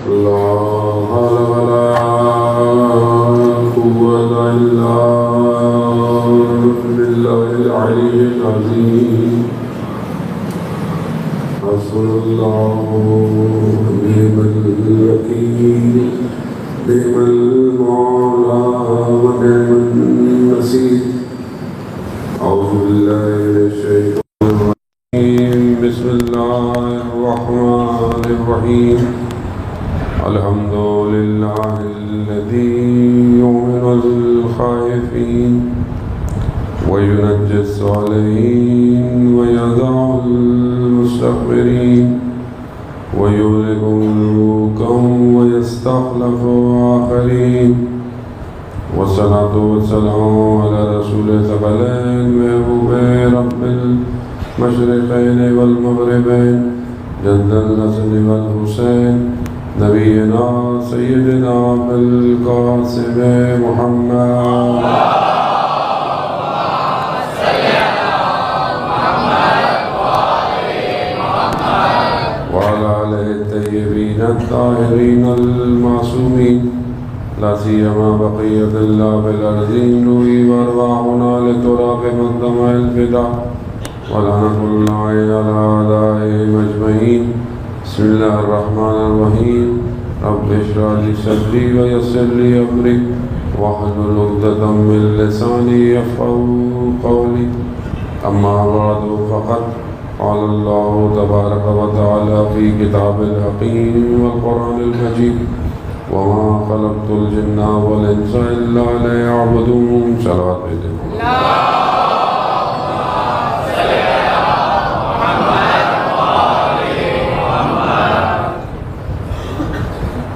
لا حول ولا قوة إلا بالله العلي العظيم. حسبنا الله ونعم الوكيل، نعم المولى ونعم النصير. أعوذ بالله من الشيطان الرجيم. بسم الله الرحمن الرحيم. الحمد لله الذي يؤمن الخائفين وينجي الصالحين ويدع المستكبرين ويهلك ملوكا ويستخلف آخرين. والصلاة والسلام على رسول ثقلين محبوب رب المشرقين والمغربين جد الحسن والحسين نبينا سيدنا بالقاسم محمد وعلى آله الطيبين الطاهرين المعصومين، لا سيما بقية الله بالأرضين روحي وأرواحنا لتراب مقدم الفداء ولعنة الله على أعدائهم أجمعين. بسم الله الرحمن الرحيم. رب اشرح لي صدري ويسر لي أمري واحلل عقدة من لساني يفقهوا قولي. أما بعد فقد قال الله تبارك وتعالى في كتاب الحكيم والقرآن المجيد: وما خلقت الجن والإنس إلا ليعبدون. صلوات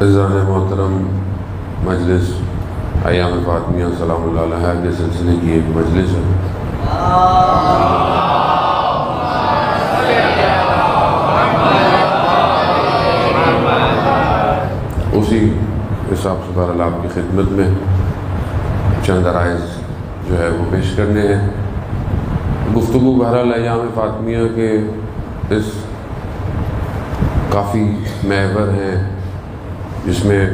عزیزان محترم، مجلس ایام فاطمیہ سلام اللہ علیہ کے سلسلے کی ایک مجلس ہے. اسی حساب سے بہرحال آپ کی خدمت میں چند عرائض جو ہے وہ پیش کرنے ہیں. گفتگو بہرحال ایام فاطمیہ کے اس کافی محور ہیں جس میں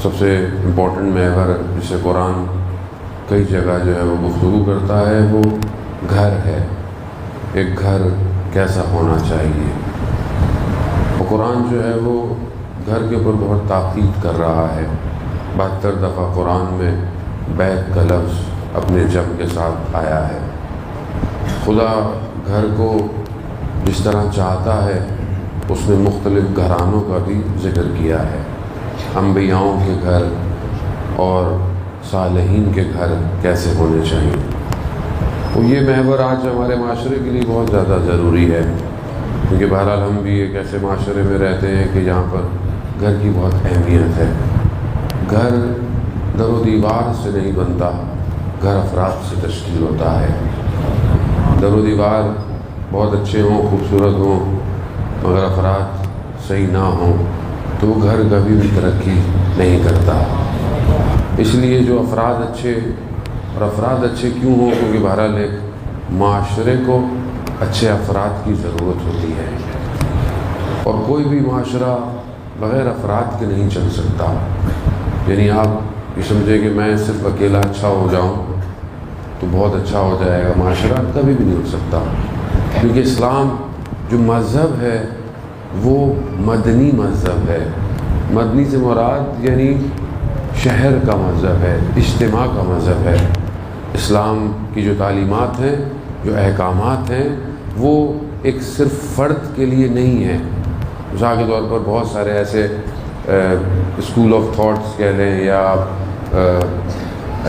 سب سے امپورٹنٹ محور جسے قرآن کئی جگہ جو ہے وہ گفتگو کرتا ہے وہ گھر ہے. ایک گھر کیسا ہونا چاہیے. اور قرآن جو ہے وہ گھر کے اوپر بہت تاکید کر رہا ہے. 72 دفعہ قرآن میں بیت کا لفظ اپنے جمع کے ساتھ آیا ہے. خدا گھر کو جس طرح چاہتا ہے اس نے مختلف گھرانوں کا بھی ذکر کیا ہے. انبیاؤں کے گھر اور صالحین کے گھر کیسے ہونے چاہیے. تو یہ محور آج ہمارے معاشرے کے لیے بہت زیادہ ضروری ہے، کیونکہ بہرحال ہم بھی ایک ایسے معاشرے میں رہتے ہیں کہ جہاں پر گھر کی بہت اہمیت ہے. گھر در و دیوار سے نہیں بنتا، گھر افراد سے تشکیل ہوتا ہے. در و دیوار بہت اچھے ہوں، خوبصورت ہوں، مگر افراد صحیح نہ ہوں تو وہ گھر کبھی بھی ترقی نہیں کرتا. اس لیے جو افراد اچھے، اور افراد اچھے کیوں ہوں؟ کیونکہ بہرحال ایک معاشرے کو اچھے افراد کی ضرورت ہوتی ہے، اور کوئی بھی معاشرہ بغیر افراد کے نہیں چل سکتا. یعنی آپ یہ سمجھیں کہ میں صرف اکیلا اچھا ہو جاؤں تو بہت اچھا ہو جائے گا، معاشرہ کبھی بھی نہیں ہو سکتا. کیونکہ اسلام جو مذہب ہے وہ مدنی مذہب ہے. مدنی سے مراد یعنی شہر کا مذہب ہے، اجتماع کا مذہب ہے. اسلام کی جو تعلیمات ہیں، جو احکامات ہیں، وہ ایک صرف فرد کے لیے نہیں ہیں. مثال کے طور پر بہت سارے ایسے اسکول آف تھاٹس کہہ لیں، یا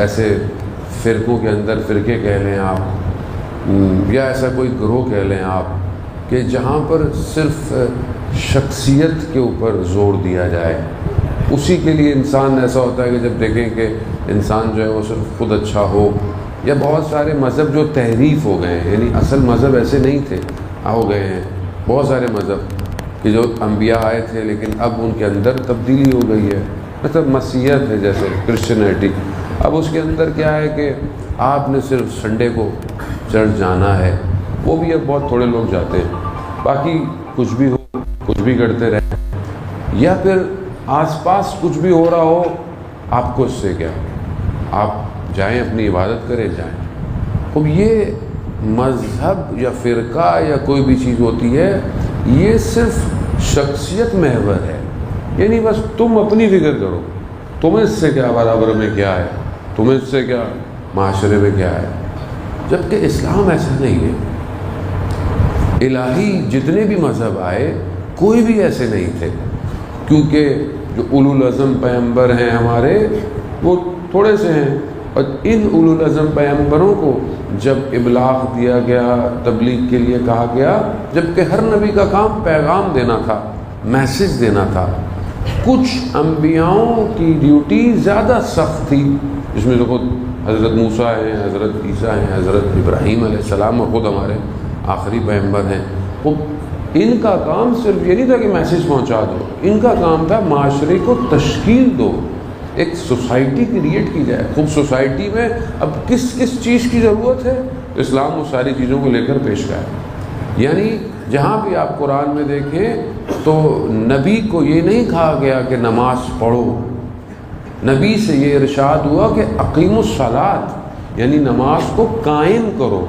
ایسے فرقوں کے اندر فرقے کہہ لیں آپ، یا ایسا کوئی گروہ کہہ لیں آپ، کہ جہاں پر صرف شخصیت کے اوپر زور دیا جائے. اسی کے لیے انسان ایسا ہوتا ہے کہ جب دیکھیں کہ انسان جو ہے وہ صرف خود اچھا ہو. یا بہت سارے مذہب جو تحریف ہو گئے ہیں، یعنی اصل مذہب ایسے نہیں تھے، ہو گئے ہیں بہت سارے مذہب کہ جو انبیاء آئے تھے لیکن اب ان کے اندر تبدیلی ہو گئی ہے. مطلب مسیحیت ہے جیسے کرسچنیٹی، اب اس کے اندر کیا ہے کہ آپ نے صرف سنڈے کو چرچ جانا ہے. وہ بھی اب بہت تھوڑے لوگ جاتے ہیں، باقی کچھ بھی ہو کچھ بھی کرتے رہیں. یا پھر آس پاس کچھ بھی ہو رہا ہو آپ کو اس سے کیا، آپ جائیں اپنی عبادت کریں جائیں۔ اب یہ مذہب یا فرقہ یا کوئی بھی چیز ہوتی ہے یہ صرف شخصیت محور ہے، یعنی بس تم اپنی فکر کرو، تمہیں اس سے کیا برابر میں کیا ہے، تمہیں اس سے کیا معاشرے میں کیا ہے، جبکہ اسلام ایسا نہیں ہے۔ الہی جتنے بھی مذہب آئے کوئی بھی ایسے نہیں تھے، کیونکہ جو اولو العزم پیغمبر ہیں ہمارے وہ تھوڑے سے ہیں، اور ان اولو العزم پیغمبروں کو جب ابلاغ دیا گیا، تبلیغ کے لیے کہا گیا، جبکہ ہر نبی کا کام پیغام دینا تھا، میسج دینا تھا۔ کچھ انبیاؤں کی ڈیوٹی زیادہ سخت تھی، جس میں خود حضرت موسیٰ ہیں، حضرت عیسیٰ ہیں، حضرت ابراہیم علیہ السلام، اور خود ہمارے آخری پیغمبر ہیں۔ وہ ان کا کام صرف یہ نہیں تھا کہ میسج پہنچا دو، ان کا کام تھا معاشرے کو تشکیل دو، ایک سوسائٹی کریٹ کی جائے۔ خوب سوسائٹی میں اب کس کس چیز کی ضرورت ہے، اسلام وہ ساری چیزوں کو لے کر پیش کرا ہے۔ یعنی جہاں بھی آپ قرآن میں دیکھیں تو نبی کو یہ نہیں کہا گیا کہ نماز پڑھو، نبی سے یہ ارشاد ہوا کہ اقیموا الصلاۃ، یعنی نماز کو قائم کرو،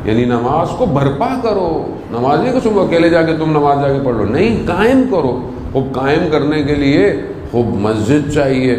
یعنی نماز کو برپا کرو۔ نماز نہیں کہ صبح اکیلے جا کے تم نماز جا کے پڑھ لو، نہیں، قائم کرو۔ خوب قائم کرنے کے لیے خوب مسجد چاہیے،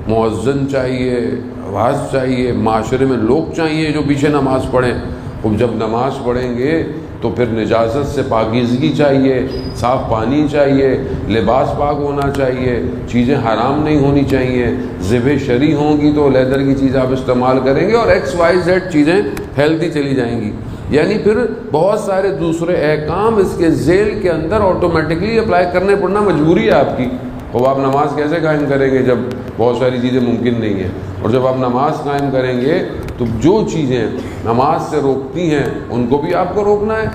مؤذن چاہیے، آواز چاہیے، معاشرے میں لوگ چاہیے جو پیچھے نماز پڑھیں۔ خوب جب نماز پڑھیں گے تو پھر نجاست سے پاکیزگی چاہیے، صاف پانی چاہیے، لباس پاک ہونا چاہیے، چیزیں حرام نہیں ہونی چاہیے، ذبح شرعی ہوں گی تو لیدر کی چیز آپ استعمال کریں گے، اور XYZ چیزیں پھیلتی چلی جائیں گی۔ یعنی پھر بہت سارے دوسرے احکام اس کے ذیل کے اندر آٹومیٹکلی اپلائی کرنے پڑنا مجبوری ہے آپ کی۔ اب آپ نماز کیسے قائم کریں گے جب بہت ساری چیزیں ممکن نہیں ہیں، اور جب آپ نماز قائم کریں گے تو جو چیزیں نماز سے روکتی ہیں ان کو بھی آپ کو روکنا ہے۔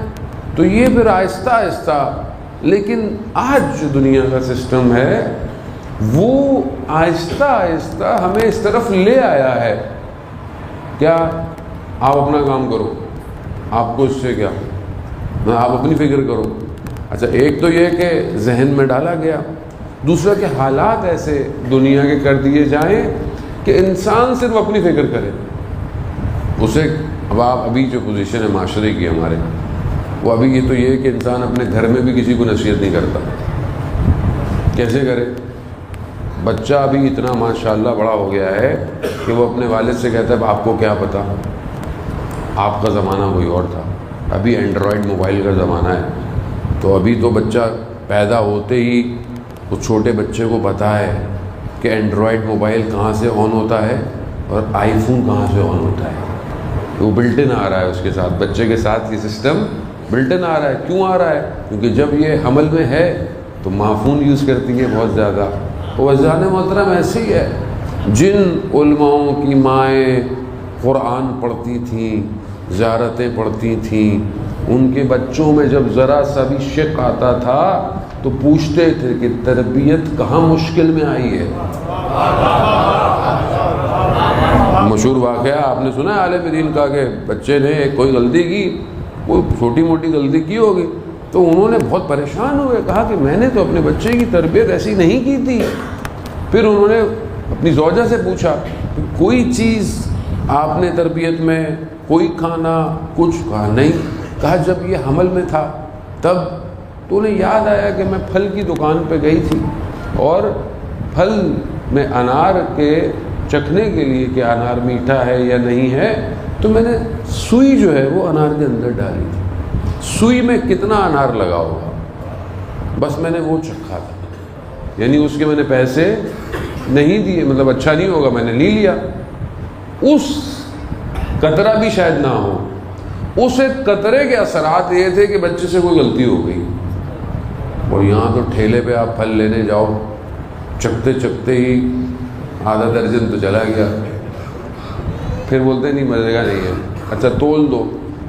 تو یہ پھر آہستہ آہستہ، لیکن آج جو دنیا کا سسٹم ہے وہ آہستہ آہستہ ہمیں اس طرف لے آیا ہے، کیا آپ اپنا کام کرو، آپ کو اس سے کیا، آپ اپنی فکر کرو۔ اچھا، ایک تو یہ کہ ذہن میں ڈالا گیا، دوسرا کہ حالات ایسے دنیا کے کر دیے جائیں کہ انسان صرف اپنی فکر کرے۔ اسے اب آپ ابھی جو پوزیشن ہے معاشرے کی ہمارے، وہ ابھی یہ تو یہ ہے کہ انسان اپنے گھر میں بھی کسی کو نصیحت نہیں کرتا، کیسے کرے؟ بچہ ابھی اتنا ماشاءاللہ بڑا ہو گیا ہے کہ وہ اپنے والد سے کہتا ہے آپ کو کیا پتہ، آپ کا زمانہ کوئی اور تھا، ابھی اینڈرائڈ موبائل کا زمانہ ہے۔ تو ابھی تو بچہ پیدا ہوتے ہی اس چھوٹے بچے کو پتہ ہے کہ اینڈرائڈ موبائل کہاں سے آن ہوتا ہے اور آئی فون کہاں سے آن ہوتا ہے۔ وہ بلٹ ان آ رہا ہے اس کے ساتھ، بچے کے ساتھ یہ سسٹم بلٹ ان آ رہا ہے۔ کیوں آ رہا ہے؟ کیونکہ جب یہ حمل میں ہے تو ماں فون یوز کرتی ہے بہت زیادہ۔ وجہان محترم ایسی ہے، جن علماؤں کی مائیں قرآن پڑھتی تھیں، زیارتیں پڑھتی تھیں، ان کے بچوں میں جب ذرا سا بھی شک آتا تھا تو پوچھتے تھے کہ تربیت کہاں مشکل میں آئی ہے۔ مشہور واقعہ آپ نے سنا ہے عالم دین کا کہ بچے نے کوئی غلطی کی، کوئی چھوٹی موٹی غلطی کی ہوگی، تو انہوں نے بہت پریشان ہوئے، کہا کہ میں نے تو اپنے بچے کی تربیت ایسی نہیں کی تھی۔ پھر انہوں نے اپنی زوجہ سے پوچھا کوئی چیز آپ نے تربیت میں، کوئی کھانا کچھ؟ کہا نہیں۔ کہا جب یہ حمل میں تھا تب؟ تو انہیں یاد آیا کہ میں پھل کی دکان پہ گئی تھی اور پھل میں انار کے چکھنے کے لیے کہ انار میٹھا ہے یا نہیں ہے، تو میں نے سوئی جو ہے وہ انار کے اندر ڈالی تھی۔ سوئی میں کتنا انار لگا ہوگا، بس میں نے وہ چکھا تھا، یعنی اس کے میں نے پیسے نہیں دیے، مطلب اچھا نہیں ہوگا میں نے لے لیا۔ اس قطرہ بھی شاید نہ ہو، اس ایک قطرے کے اثرات یہ تھے کہ بچے سے کوئی غلطی ہو گئی، اور یہاں تو ٹھیلے پہ آپ پھل لینے جاؤ، چکھتے چکھتے ہی آدھا درجن تو چلا گیا، پھر بولتے نہیں مزے کا نہیں ہے، اچھا تول دو۔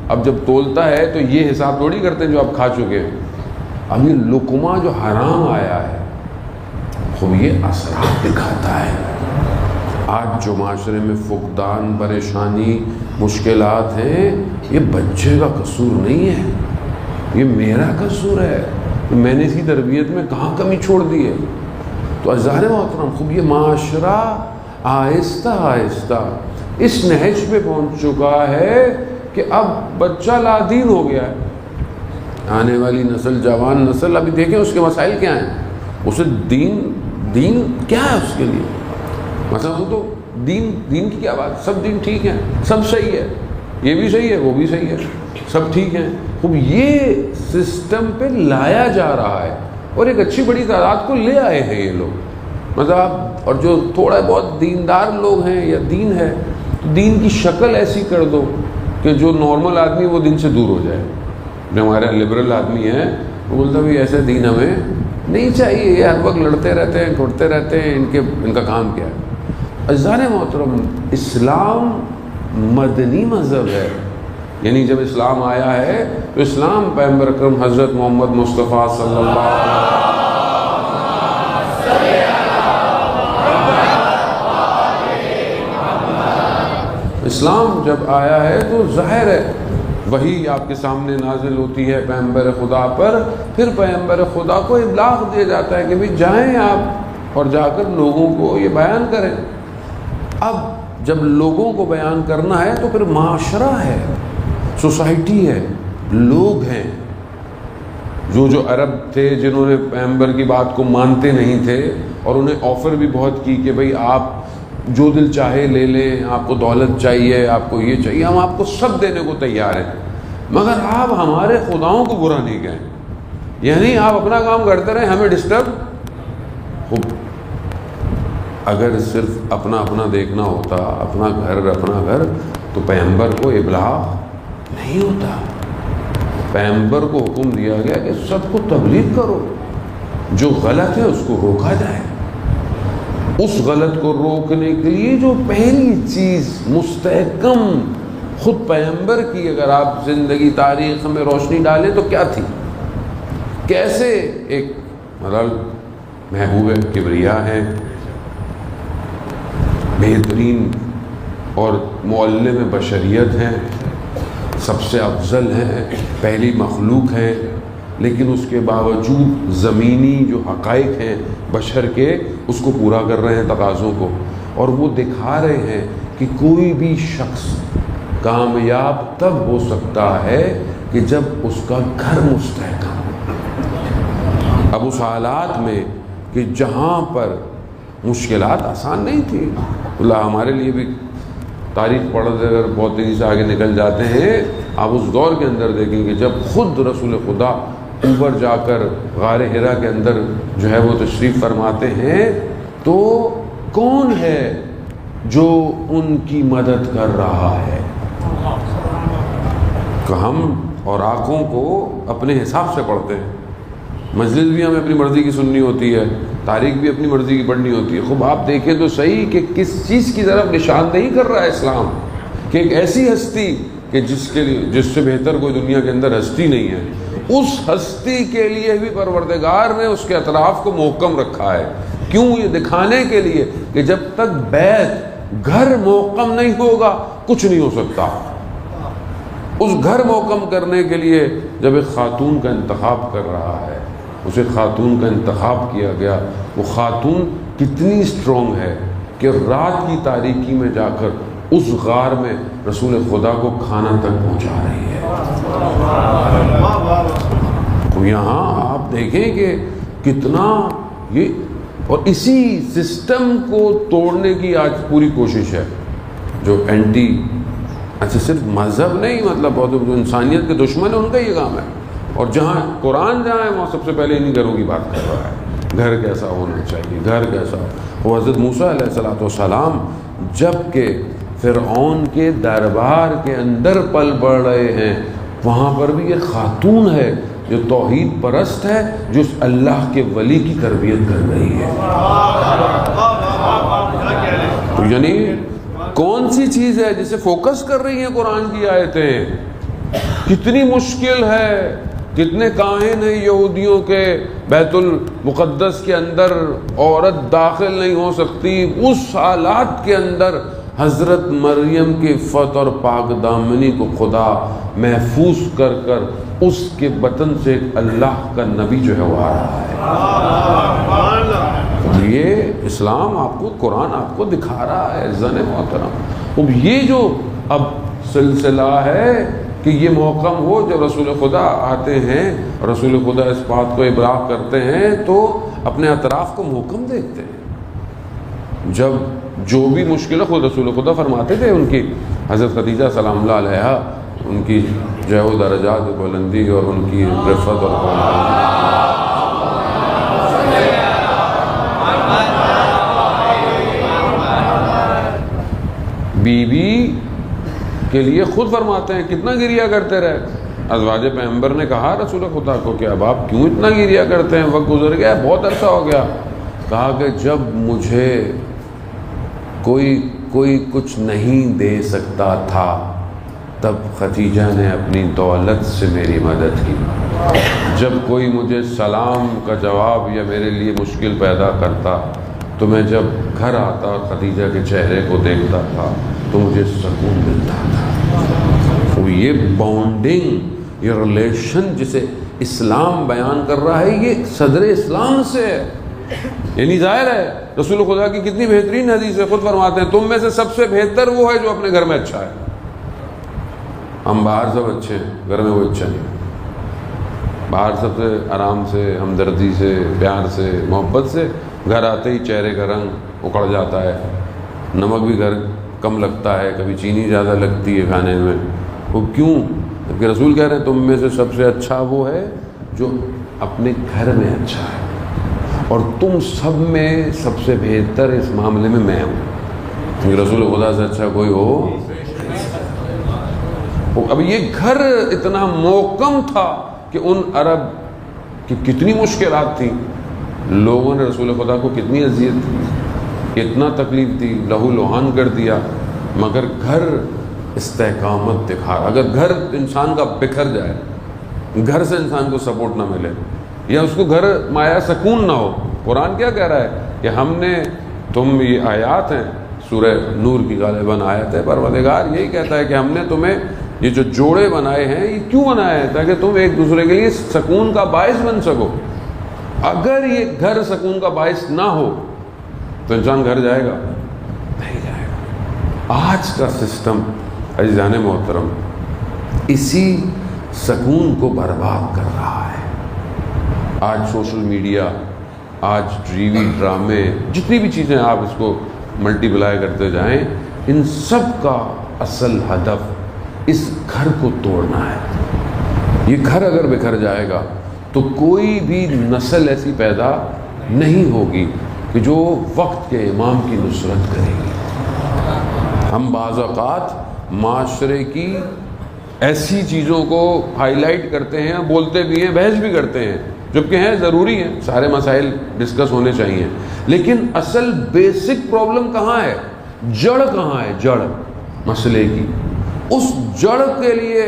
اب جب تولتا ہے تو یہ حساب تھوڑی کرتے ہیں جو آپ کھا چکے ہیں، اب یہ لقمہ جو حرام آیا ہے خوب یہ اثرات دکھاتا ہے۔ آج جو معاشرے میں فقدان، پریشانی، مشکلات ہیں، یہ بچے کا قصور نہیں ہے، یہ میرا قصور ہے، میں نے اسی تربیت میں کہاں کمی چھوڑ دی ہے؟ تو عزیزان محترم، خوب یہ معاشرہ آہستہ آہستہ اس نہج پہ پہنچ چکا ہے کہ اب بچہ لادین ہو گیا ہے. آنے والی نسل، جوان نسل، ابھی دیکھیں اس کے مسائل کیا ہیں. اسے دین کیا ہے اس کے لیے؟ مثلا وہ تو دین کی کیا بات، سب دین ٹھیک ہے، سب صحیح ہے، یہ بھی صحیح ہے، وہ بھی صحیح ہے، سب ٹھیک ہیں. خوب یہ سسٹم پہ لایا جا رہا ہے اور ایک اچھی بڑی تعداد کو لے آئے ہیں یہ لوگ. مطلب اور جو تھوڑا بہت دیندار لوگ ہیں یا دین ہے، تو دین کی شکل ایسی کر دو کہ جو نارمل آدمی وہ دین سے دور ہو جائے. جو ہمارے لبرل آدمی ہیں وہ بولتا ہے ایسے دین ہمیں نہیں چاہیے، یہ ہر وقت لڑتے رہتے ہیں، گھٹتے رہتے ہیں، ان کا کام کیا ہے. عزیزان محترم، اسلام مدنی مذہب ہے. یعنی جب اسلام آیا ہے تو اسلام پیغمبر اکرم حضرت محمد مصطفیٰ صلی اللہ علیہ وسلم، اسلام جب آیا ہے تو ظاہر ہے وہی آپ کے سامنے نازل ہوتی ہے پیغمبر خدا پر. پھر پیغمبر خدا کو ابلاغ دیا جاتا ہے کہ بھی جائیں آپ اور جا کر لوگوں کو یہ بیان کریں. اب جب لوگوں کو بیان کرنا ہے تو پھر معاشرہ ہے، سوسائٹی ہے، لوگ ہیں. جو عرب تھے جنہوں نے پیغمبر کی بات کو مانتے نہیں تھے اور انہیں آفر بھی بہت کی کہ بھئی آپ جو دل چاہے لے لیں، آپ کو دولت چاہیے، آپ کو یہ چاہیے، ہم آپ کو سب دینے کو تیار ہیں، مگر آپ ہمارے خداؤں کو برا نہیں کہیں. یعنی آپ اپنا کام کرتے رہیں، ہمیں ڈسٹرب. خوب اگر صرف اپنا دیکھنا ہوتا، اپنا گھر تو پیغمبر کو ابلاغ نہیں ہوتا. پیغمبر کو حکم دیا گیا کہ سب کو تبلیغ کرو، جو غلط ہے اس کو روکا جائے. اس غلط کو روکنے کے لیے جو پہلی چیز مستحکم خود پیغمبر کی، اگر آپ زندگی تاریخ میں روشنی ڈالیں تو کیا تھی؟ کیسے ایک محبوب کبریا ہیں، بہترین اور معلم بشریت ہیں، سب سے افضل ہیں، پہلی مخلوق ہیں، لیکن اس کے باوجود زمینی جو حقائق ہیں بشر کے، اس کو پورا کر رہے ہیں تقاضوں کو. اور وہ دکھا رہے ہیں کہ کوئی بھی شخص کامیاب تب ہو سکتا ہے کہ جب اس کا گھر مستحکم ہو. اب اس حالات میں کہ جہاں پر مشکلات آسان نہیں تھی، اللہ ہمارے لیے بھی تاریخ پڑھتے اگر بہت تیزی سے آگے نکل جاتے ہیں، آپ اس دور کے اندر دیکھیں گے جب خود رسول خدا اوپر جا کر غار حرا کے اندر جو ہے وہ تشریف فرماتے ہیں تو کون ہے جو ان کی مدد کر رہا ہے؟ کہ ہم اور آنکھوں کو اپنے حساب سے پڑھتے ہیں. مجلس بھی ہمیں اپنی مرضی کی سننی ہوتی ہے، تاریخ بھی اپنی مرضی کی پڑھنی ہوتی ہے. خوب آپ دیکھیں تو صحیح کہ کس چیز کی طرف نشاندہی کر رہا ہے اسلام، کہ ایک ایسی ہستی کہ جس سے بہتر کوئی دنیا کے اندر ہستی نہیں ہے، اس ہستی کے لیے بھی پروردگار نے اس کے اطراف کو محکم رکھا ہے. کیوں؟ یہ دکھانے کے لیے کہ جب تک بیت گھر محکم نہیں ہوگا کچھ نہیں ہو سکتا. اس گھر محکم کرنے کے لیے جب ایک خاتون کا انتخاب کر رہا ہے، اسے خاتون کا انتخاب کیا گیا، وہ خاتون کتنی اسٹرانگ ہے کہ رات کی تاریکی میں جا کر اس غار میں رسول خدا کو کھانا تک پہنچا رہی ہے. تو یہاں آپ دیکھیں کہ کتنا یہ، اور اسی سسٹم کو توڑنے کی آج پوری کوشش ہے جو اینٹی، اچھا صرف مذہب نہیں، مطلب جو انسانیت کے دشمن ہیں ان کا یہ کام ہے. اور جہاں قرآن جہاں ہے وہاں سب سے پہلے انہی گھروں کی بات کر رہا ہے، گھر کیسا ہونا چاہیے، گھر کیسا ہو. وہ حضرت موسیٰ علیہ السلام جب کہ فرعون کے دربار کے اندر پل بڑھ رہے ہیں، وہاں پر بھی ایک خاتون ہے جو توحید پرست ہے، جو اس اللہ کے ولی کی تربیت کر رہی ہے. تو یعنی کون سی چیز ہے جسے فوکس کر رہی ہیں قرآن کی آیتیں؟ کتنی مشکل ہے، کتنے کاہن ہیں یہودیوں کے بیت المقدس کے اندر عورت داخل نہیں ہو سکتی. اس حالات کے اندر حضرت مریم کی عفت اور پاک دامنی کو خدا محفوظ کر کر اس کے بطن سے اللہ کا نبی جو ہے وہ آ رہا ہے۔ یہ اسلام آپ کو، قرآن آپ کو دکھا رہا ہے عزیزان محترم۔ اب یہ جو اب سلسلہ ہے کہ یہ محکم ہو جب رسول خدا آتے ہیں، رسول خدا اس بات کو ابراغ کرتے ہیں تو اپنے اطراف کو محکم دیکھتے ہیں۔ جب جو بھی مشکل ہے، خود رسول خدا فرماتے تھے ان کی حضرت خدیجہ سلام اللہ علیہا، ان کی جو ہے وہ درجات بلندی اور ان کی رفعت اور بیوی کے لیے خود فرماتے ہیں کتنا گریا کرتے رہے۔ ازواج پیغمبر نے کہا رسول خدا کو کہ اب آپ کیوں اتنا گریا کرتے ہیں، وقت گزر گیا، بہت عرصہ ہو گیا۔ کہا کہ جب مجھے کوئی کچھ نہیں دے سکتا تھا تب خدیجہ نے اپنی دولت سے میری مدد کی۔ جب کوئی مجھے سلام کا جواب یا میرے لیے مشکل پیدا کرتا تو میں جب گھر آتا اور خدیجہ کے چہرے کو دیکھتا تھا تو مجھے سکون ملتا تھا۔ وہ یہ بانڈنگ، یہ ریلیشن جسے اسلام بیان کر رہا ہے، یہ صدر اسلام سے ہے۔ یعنی ظاہر ہے رسول خدا کی کتنی بہترین حدیث ہے، خود فرماتے ہیں تم میں سے سب سے بہتر وہ ہے جو اپنے گھر میں اچھا ہے۔ ہم باہر سب اچھے ہیں، گھر میں وہ اچھا نہیں۔ باہر سب سے آرام سے، ہمدردی سے، پیار سے، محبت سے، گھر آتے ہی چہرے کا رنگ اکھڑ جاتا ہے، نمک بھی گھر کم لگتا ہے، کبھی چینی زیادہ لگتی ہے کھانے میں۔ وہ کیوں؟ کہ رسول کہہ رہے ہیں تم میں سے سب سے اچھا وہ ہے جو اپنے گھر میں اچھا ہے، اور تم سب میں سب سے بہتر اس معاملے میں میں ہوں، کیونکہ رسول خدا سے اچھا کوئی ہو۔ اب یہ گھر اتنا محکم تھا کہ ان عرب کی کتنی مشکلات تھیں، لوگوں نے رسول خدا کو کتنی اذیت تھی، اتنا تکلیف تھی، لہو لہان کر دیا، مگر گھر استحکامت دکھا۔ اگر گھر انسان کا بکھر جائے، گھر سے انسان کو سپورٹ نہ ملے، یا اس کو گھر مایا سکون نہ ہو، قرآن کیا کہہ رہا ہے کہ ہم نے تم، یہ آیات ہیں سورہ نور کی غالباً آیت ہے، پروردگار یہی کہتا ہے کہ ہم نے تمہیں یہ جو جوڑے بنائے ہیں یہ کیوں بنائے ہیں؟ تاکہ تم ایک دوسرے کے لیے سکون کا باعث بن سکو۔ اگر یہ گھر سکون کا باعث نہ ہو تو انسان گھر جائے گا نہیں جائے گا۔ آج کا سسٹم عزیزان محترم اسی سکون کو برباد کر رہا ہے۔ آج سوشل میڈیا، آج ٹی وی ڈرامے، جتنی بھی چیزیں آپ اس کو ملٹی پلائی کرتے جائیں، ان سب کا اصل ہدف اس گھر کو توڑنا ہے۔ یہ گھر اگر بکھر جائے گا تو کوئی بھی نسل ایسی پیدا نہیں ہوگی کہ جو وقت کے امام کی نصرت کرے گی۔ ہم بعض اوقات معاشرے کی ایسی چیزوں کو ہائی لائٹ کرتے ہیں، بولتے بھی ہیں، بحث بھی کرتے ہیں، جبکہ ہیں ضروری ہیں، سارے مسائل ڈسکس ہونے چاہیے، لیکن اصل بیسک پرابلم کہاں ہے، جڑ کہاں ہے، جڑ مسئلے کی، اس جڑ کے لیے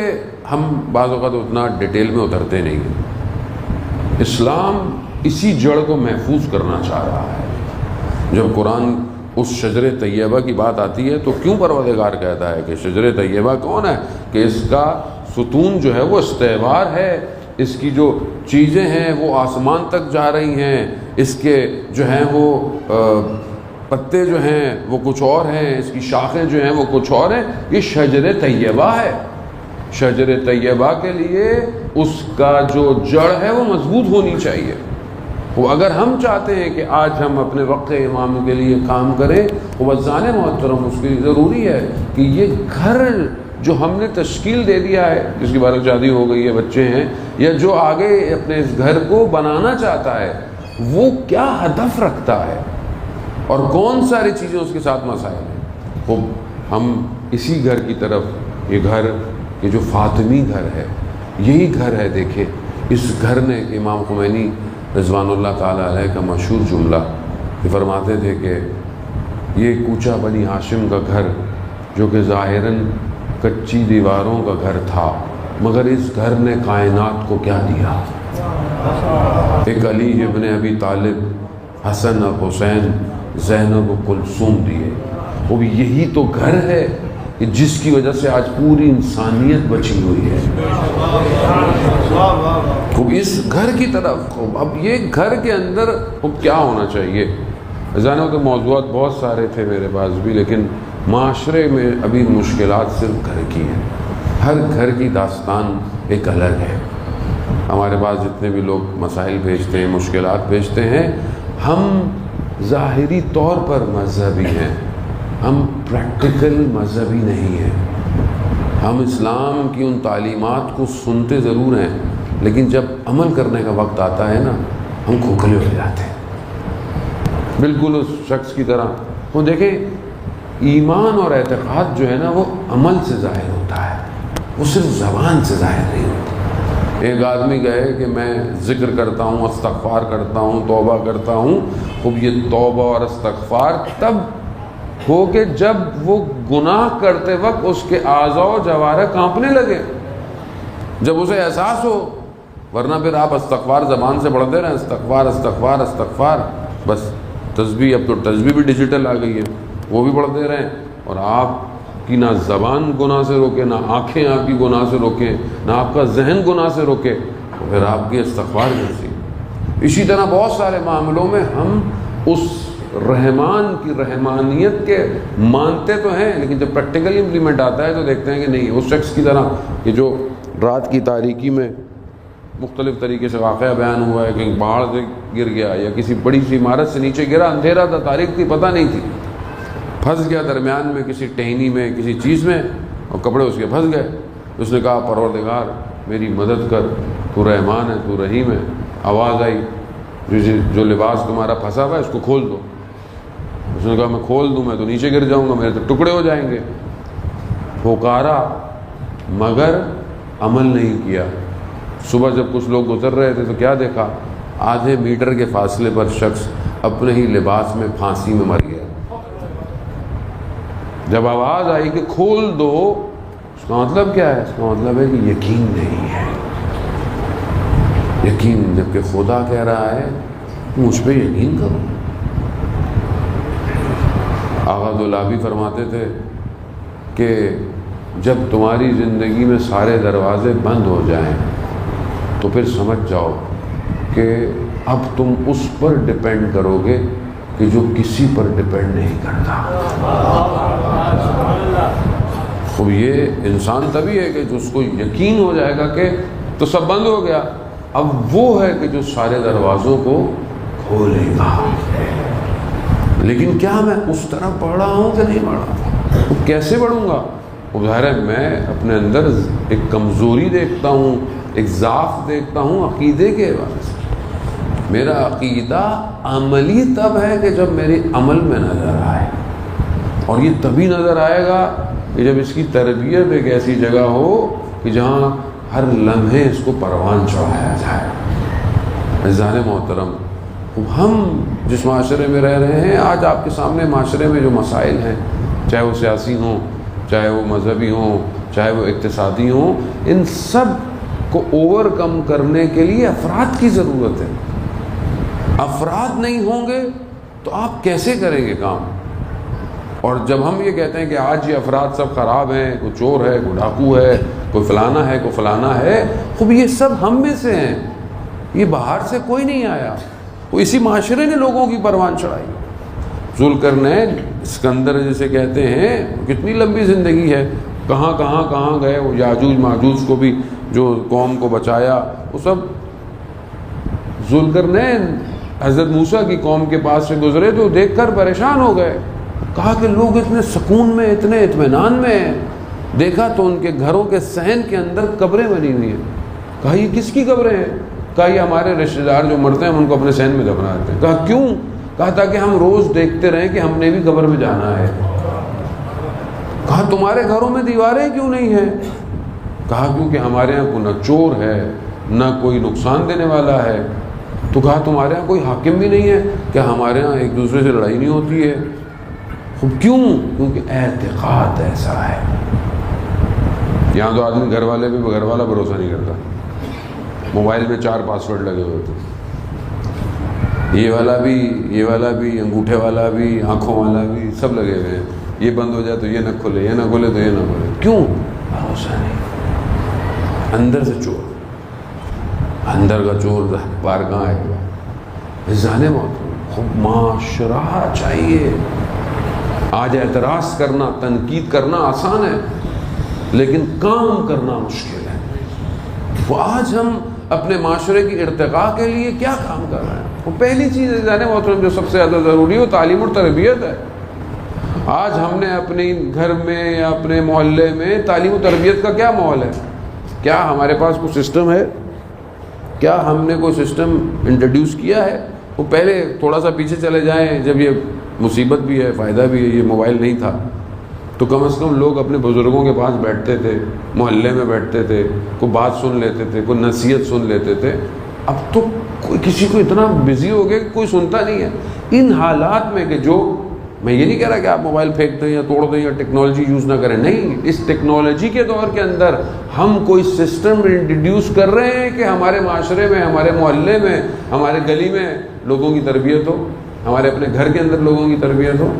ہم بعض اوقات اتنا ڈیٹیل میں اترتے نہیں ہیں۔ اسلام اسی جڑ کو محفوظ کرنا چاہ رہا ہے۔ جب قرآن اس شجر طیبہ کی بات آتی ہے تو کیوں پروردگار کہتا ہے کہ شجر طیبہ کون ہے؟ کہ اس کا ستون جو ہے وہ استوار ہے، اس کی جو چیزیں ہیں وہ آسمان تک جا رہی ہیں، اس کے جو ہیں وہ پتے جو ہیں وہ کچھ اور ہیں، اس کی شاخیں جو ہیں وہ کچھ اور ہیں۔ یہ شجر طیبہ ہے۔ شجر طیبہ کے لیے اس کا جو جڑ ہے وہ مضبوط ہونی چاہیے۔ وہ اگر ہم چاہتے ہیں کہ آج ہم اپنے وقت امام کے لیے کام کریں، وہ ذہن محترم اس کے لیے ضروری ہے کہ یہ گھر جو ہم نے تشکیل دے دیا ہے، جس کی بارہ شادی ہو گئی ہے، بچے ہیں، یا جو آگے اپنے اس گھر کو بنانا چاہتا ہے، وہ کیا ہدف رکھتا ہے اور کون ساری چیزیں اس کے ساتھ مسائل ہیں، وہ ہم اسی گھر کی طرف، یہ گھر یہ جو فاطمی گھر ہے، یہی گھر ہے۔ دیکھیں اس گھر نے امام خمینی رضوان اللہ تعالیٰ علیہ کا مشہور جملہ یہ فرماتے تھے کہ یہ کوچہ بنی ہاشم کا گھر جو کہ ظاہراً کچی دیواروں کا گھر تھا، مگر اس گھر نے کائنات کو کیا دیا؟ ایک علی ابن ابی طالب، حسن اب حسین، زینب و کلثوم دیے۔ وہ بھی یہی تو گھر ہے کہ جس کی وجہ سے آج پوری انسانیت بچی ہوئی ہے. خوب اس گھر کی طرف، اب یہ گھر کے اندر خوب کیا ہونا چاہیے. جانا تو موضوعات بہت سارے تھے میرے پاس بھی، لیکن معاشرے میں ابھی مشکلات صرف گھر کی ہیں. ہر گھر کی داستان ایک الگ ہے. ہمارے پاس جتنے بھی لوگ مسائل بھیجتے ہیں، مشکلات بھیجتے ہیں، ہم ظاہری طور پر مذہبی ہیں، ہم پریکٹیکل مذہبی نہیں ہیں. ہم اسلام کی ان تعلیمات کو سنتے ضرور ہیں، لیکن جب عمل کرنے کا وقت آتا ہے نا، ہم کھوکھلے ہو جاتے ہیں، بالکل اس شخص کی طرح. وہ دیکھیں، ایمان اور اعتقاد جو ہے نا، وہ عمل سے ظاہر ہوتا ہے، وہ صرف زبان سے ظاہر نہیں ہوتا. ایک آدمی کہے کہ میں ذکر کرتا ہوں، استغفار کرتا ہوں، توبہ کرتا ہوں. خوب یہ توبہ اور استغفار تب ہو کہ جب وہ گناہ کرتے وقت اس کے اعضاء و جوارح کانپنے لگے، جب اسے احساس ہو. ورنہ پھر آپ استغفار زبان سے پڑھتے رہیں، استغفار استغفار استغفار، بس تسبیح، اب تو تسبیح بھی ڈیجیٹل آ گئی ہے، وہ بھی پڑھتے رہیں، اور آپ کی نہ زبان گناہ سے روکے، نہ آنکھیں آپ کی گناہ سے روکیں، نہ آپ کا ذہن گناہ سے روکے، تو پھر آپ کی استغفار کیسی. اسی طرح بہت سارے معاملوں میں ہم اس رحمان کی رحمانیت کے مانتے تو ہیں، لیکن جب پریکٹیکلی امپلیمنٹ آتا ہے تو دیکھتے ہیں کہ نہیں، اس شخص کی طرح کہ جو رات کی تاریکی میں مختلف طریقے سے واقعہ بیان ہوا ہے کہ پہاڑ سے گر گیا یا کسی بڑی سی عمارت سے نیچے گرا، اندھیرا تھا، تاریک تھی، پتہ نہیں تھی، پھنس گیا درمیان میں کسی ٹہنی میں، کسی چیز میں، اور کپڑے اس کے پھنس گئے. اس نے کہا پروردگار میری مدد کر، تو رحمان ہے، تو رحیم ہے. آواز آئی جو لباس تمہارا پھنسا ہوا ہے اس کو کھول دو. اس نے کہا میں کھول دوں، میں تو نیچے گر جاؤں گا، میرے تو ٹکڑے ہو جائیں گے. پکارا مگر عمل نہیں کیا. صبح جب کچھ لوگ گزر رہے تھے تو کیا دیکھا؟ آدھے میٹر کے فاصلے پر شخص اپنے ہی لباس میں پھانسی میں مر گیا. جب آواز آئی کہ کھول دو، اس کا مطلب کیا ہے؟ اس کا مطلب ہے کہ یقین نہیں ہے. یقین، جبکہ خدا کہہ رہا ہے مجھ پہ یقین کرو. آغا دولابی فرماتے تھے کہ جب تمہاری زندگی میں سارے دروازے بند ہو جائیں تو پھر سمجھ جاؤ کہ اب تم اس پر ڈپینڈ کرو گے کہ جو کسی پر ڈپینڈ نہیں کرتا. اب یہ انسان تبھی ہے کہ جو اس کو یقین ہو جائے گا کہ تو سب بند ہو گیا، اب وہ ہے کہ جو سارے دروازوں کو کھولے گا. لیکن کیا میں اس طرح بڑھا ہوں کہ نہیں بڑھا؟ کیسے بڑھوں گا؟ ظاہر ہے میں اپنے اندر ایک کمزوری دیکھتا ہوں، ایک ضعف دیکھتا ہوں عقیدے کے حوالے سے. میرا عقیدہ عملی تب ہے کہ جب میرے عمل میں نظر آئے، اور یہ تبھی نظر آئے گا کہ جب اس کی تربیت ایک ایسی جگہ ہو کہ جہاں ہر لمحے اس کو پروان چڑھایا جائے. عزیزان محترم، ہم جس معاشرے میں رہ رہے ہیں، آج آپ کے سامنے معاشرے میں جو مسائل ہیں، چاہے وہ سیاسی ہوں، چاہے وہ مذہبی ہوں، چاہے وہ اقتصادی ہوں، ان سب کو اوور کم کرنے کے لیے افراد کی ضرورت ہے. افراد نہیں ہوں گے تو آپ کیسے کریں گے کام؟ اور جب ہم یہ کہتے ہیں کہ آج یہ افراد سب خراب ہیں، کوئی چور ہے، کوئی ڈاکو ہے، کوئی فلانا ہے، کوئی فلانا ہے، خوب یہ سب ہم میں سے ہیں، یہ باہر سے کوئی نہیں آیا، وہ اسی معاشرے نے لوگوں کی پروان چڑھائی. ذوالقرنین، اسکندر جسے کہتے ہیں، کتنی لمبی زندگی ہے، کہاں کہاں کہاں گئے، وہ یاجوج ماجوج کو بھی جو قوم کو بچایا، وہ سب ذوالقرنین حضرت موسیٰ کی قوم کے پاس سے گزرے تو دیکھ کر پریشان ہو گئے. کہا کہ لوگ اتنے سکون میں، اتنے اطمینان میں ہیں. دیکھا تو ان کے گھروں کے صحن کے اندر قبریں بنی ہوئی ہیں. کہا یہ کس کی قبریں ہیں؟ کہا یہ ہمارے رشتہ دار جو مرتے ہیں ہم ان کو اپنے صحن میں دفناتے ہیں. کہا کیوں؟ کہا تاکہ ہم روز دیکھتے رہیں کہ ہم نے بھی قبر میں جانا ہے. کہا تمہارے گھروں میں دیواریں کیوں نہیں ہیں؟ کہا کیونکہ ہمارے یہاں کوئی نہ چور ہے، نہ کوئی نقصان دینے والا ہے. تو کہا تمہارے یہاں کوئی حاکم بھی نہیں ہے؟ کہ ہمارے یہاں ایک دوسرے سے لڑائی نہیں ہوتی ہے. کیوں؟ کیونکہ اعتقاد ایسا ہے. یہاں تو آدمی گھر والے پہ گھر والا بھروسہ نہیں کرتا، موبائل میں 4 پاسورڈ لگے ہوئے تھے، یہ والا بھی، انگوٹھے والا بھی، آنکھوں والا بھی، سب لگے ہوئے ہیں. یہ بند ہو جائے تو یہ نہ کھلے، یہ نہ کھلے تو یہ نہ کھلے. کیوں؟ بھروسہ نہیں. اندر سے چور، اندر کا چور باہر کہاں آئے گا؟ ذہن خوب معاشرہ چاہیے. آج اعتراض کرنا، تنقید کرنا آسان ہے، لیکن کام کرنا مشکل ہے. وہ آج ہم اپنے معاشرے کی ارتقاء کے لیے کیا کام کر رہے ہیں؟ وہ پہلی چیز ذہن محترم جو سب سے زیادہ ضروری ہے وہ تعلیم اور تربیت ہے. آج ہم نے اپنے گھر میں یا اپنے محلے میں تعلیم و تربیت کا کیا ماحول ہے؟ کیا ہمارے پاس کوئی سسٹم ہے؟ کیا ہم نے کوئی سسٹم انٹروڈیوس کیا ہے؟ وہ پہلے تھوڑا سا پیچھے چلے جائیں، جب یہ مصیبت بھی ہے فائدہ بھی ہے، یہ موبائل نہیں تھا تو کم از کم لوگ اپنے بزرگوں کے پاس بیٹھتے تھے، محلے میں بیٹھتے تھے، کوئی بات سن لیتے تھے، کوئی نصیحت سن لیتے تھے. اب تو کوئی کسی کو اتنا بزی ہو گیا کہ کوئی سنتا نہیں ہے. ان حالات میں کہ جو میں یہ نہیں کہہ رہا کہ آپ موبائل پھینک دیں یا توڑ دیں یا ٹیکنالوجی یوز نہ کریں، نہیں، اس ٹیکنالوجی کے دور کے اندر ہم کوئی سسٹم انٹروڈیوس کر رہے ہیں کہ ہمارے معاشرے میں، ہمارے محلے میں، ہمارے گلی میں لوگوں کی تربیت ہو، ہمارے اپنے گھر کے اندر لوگوں کی تربیت ہو.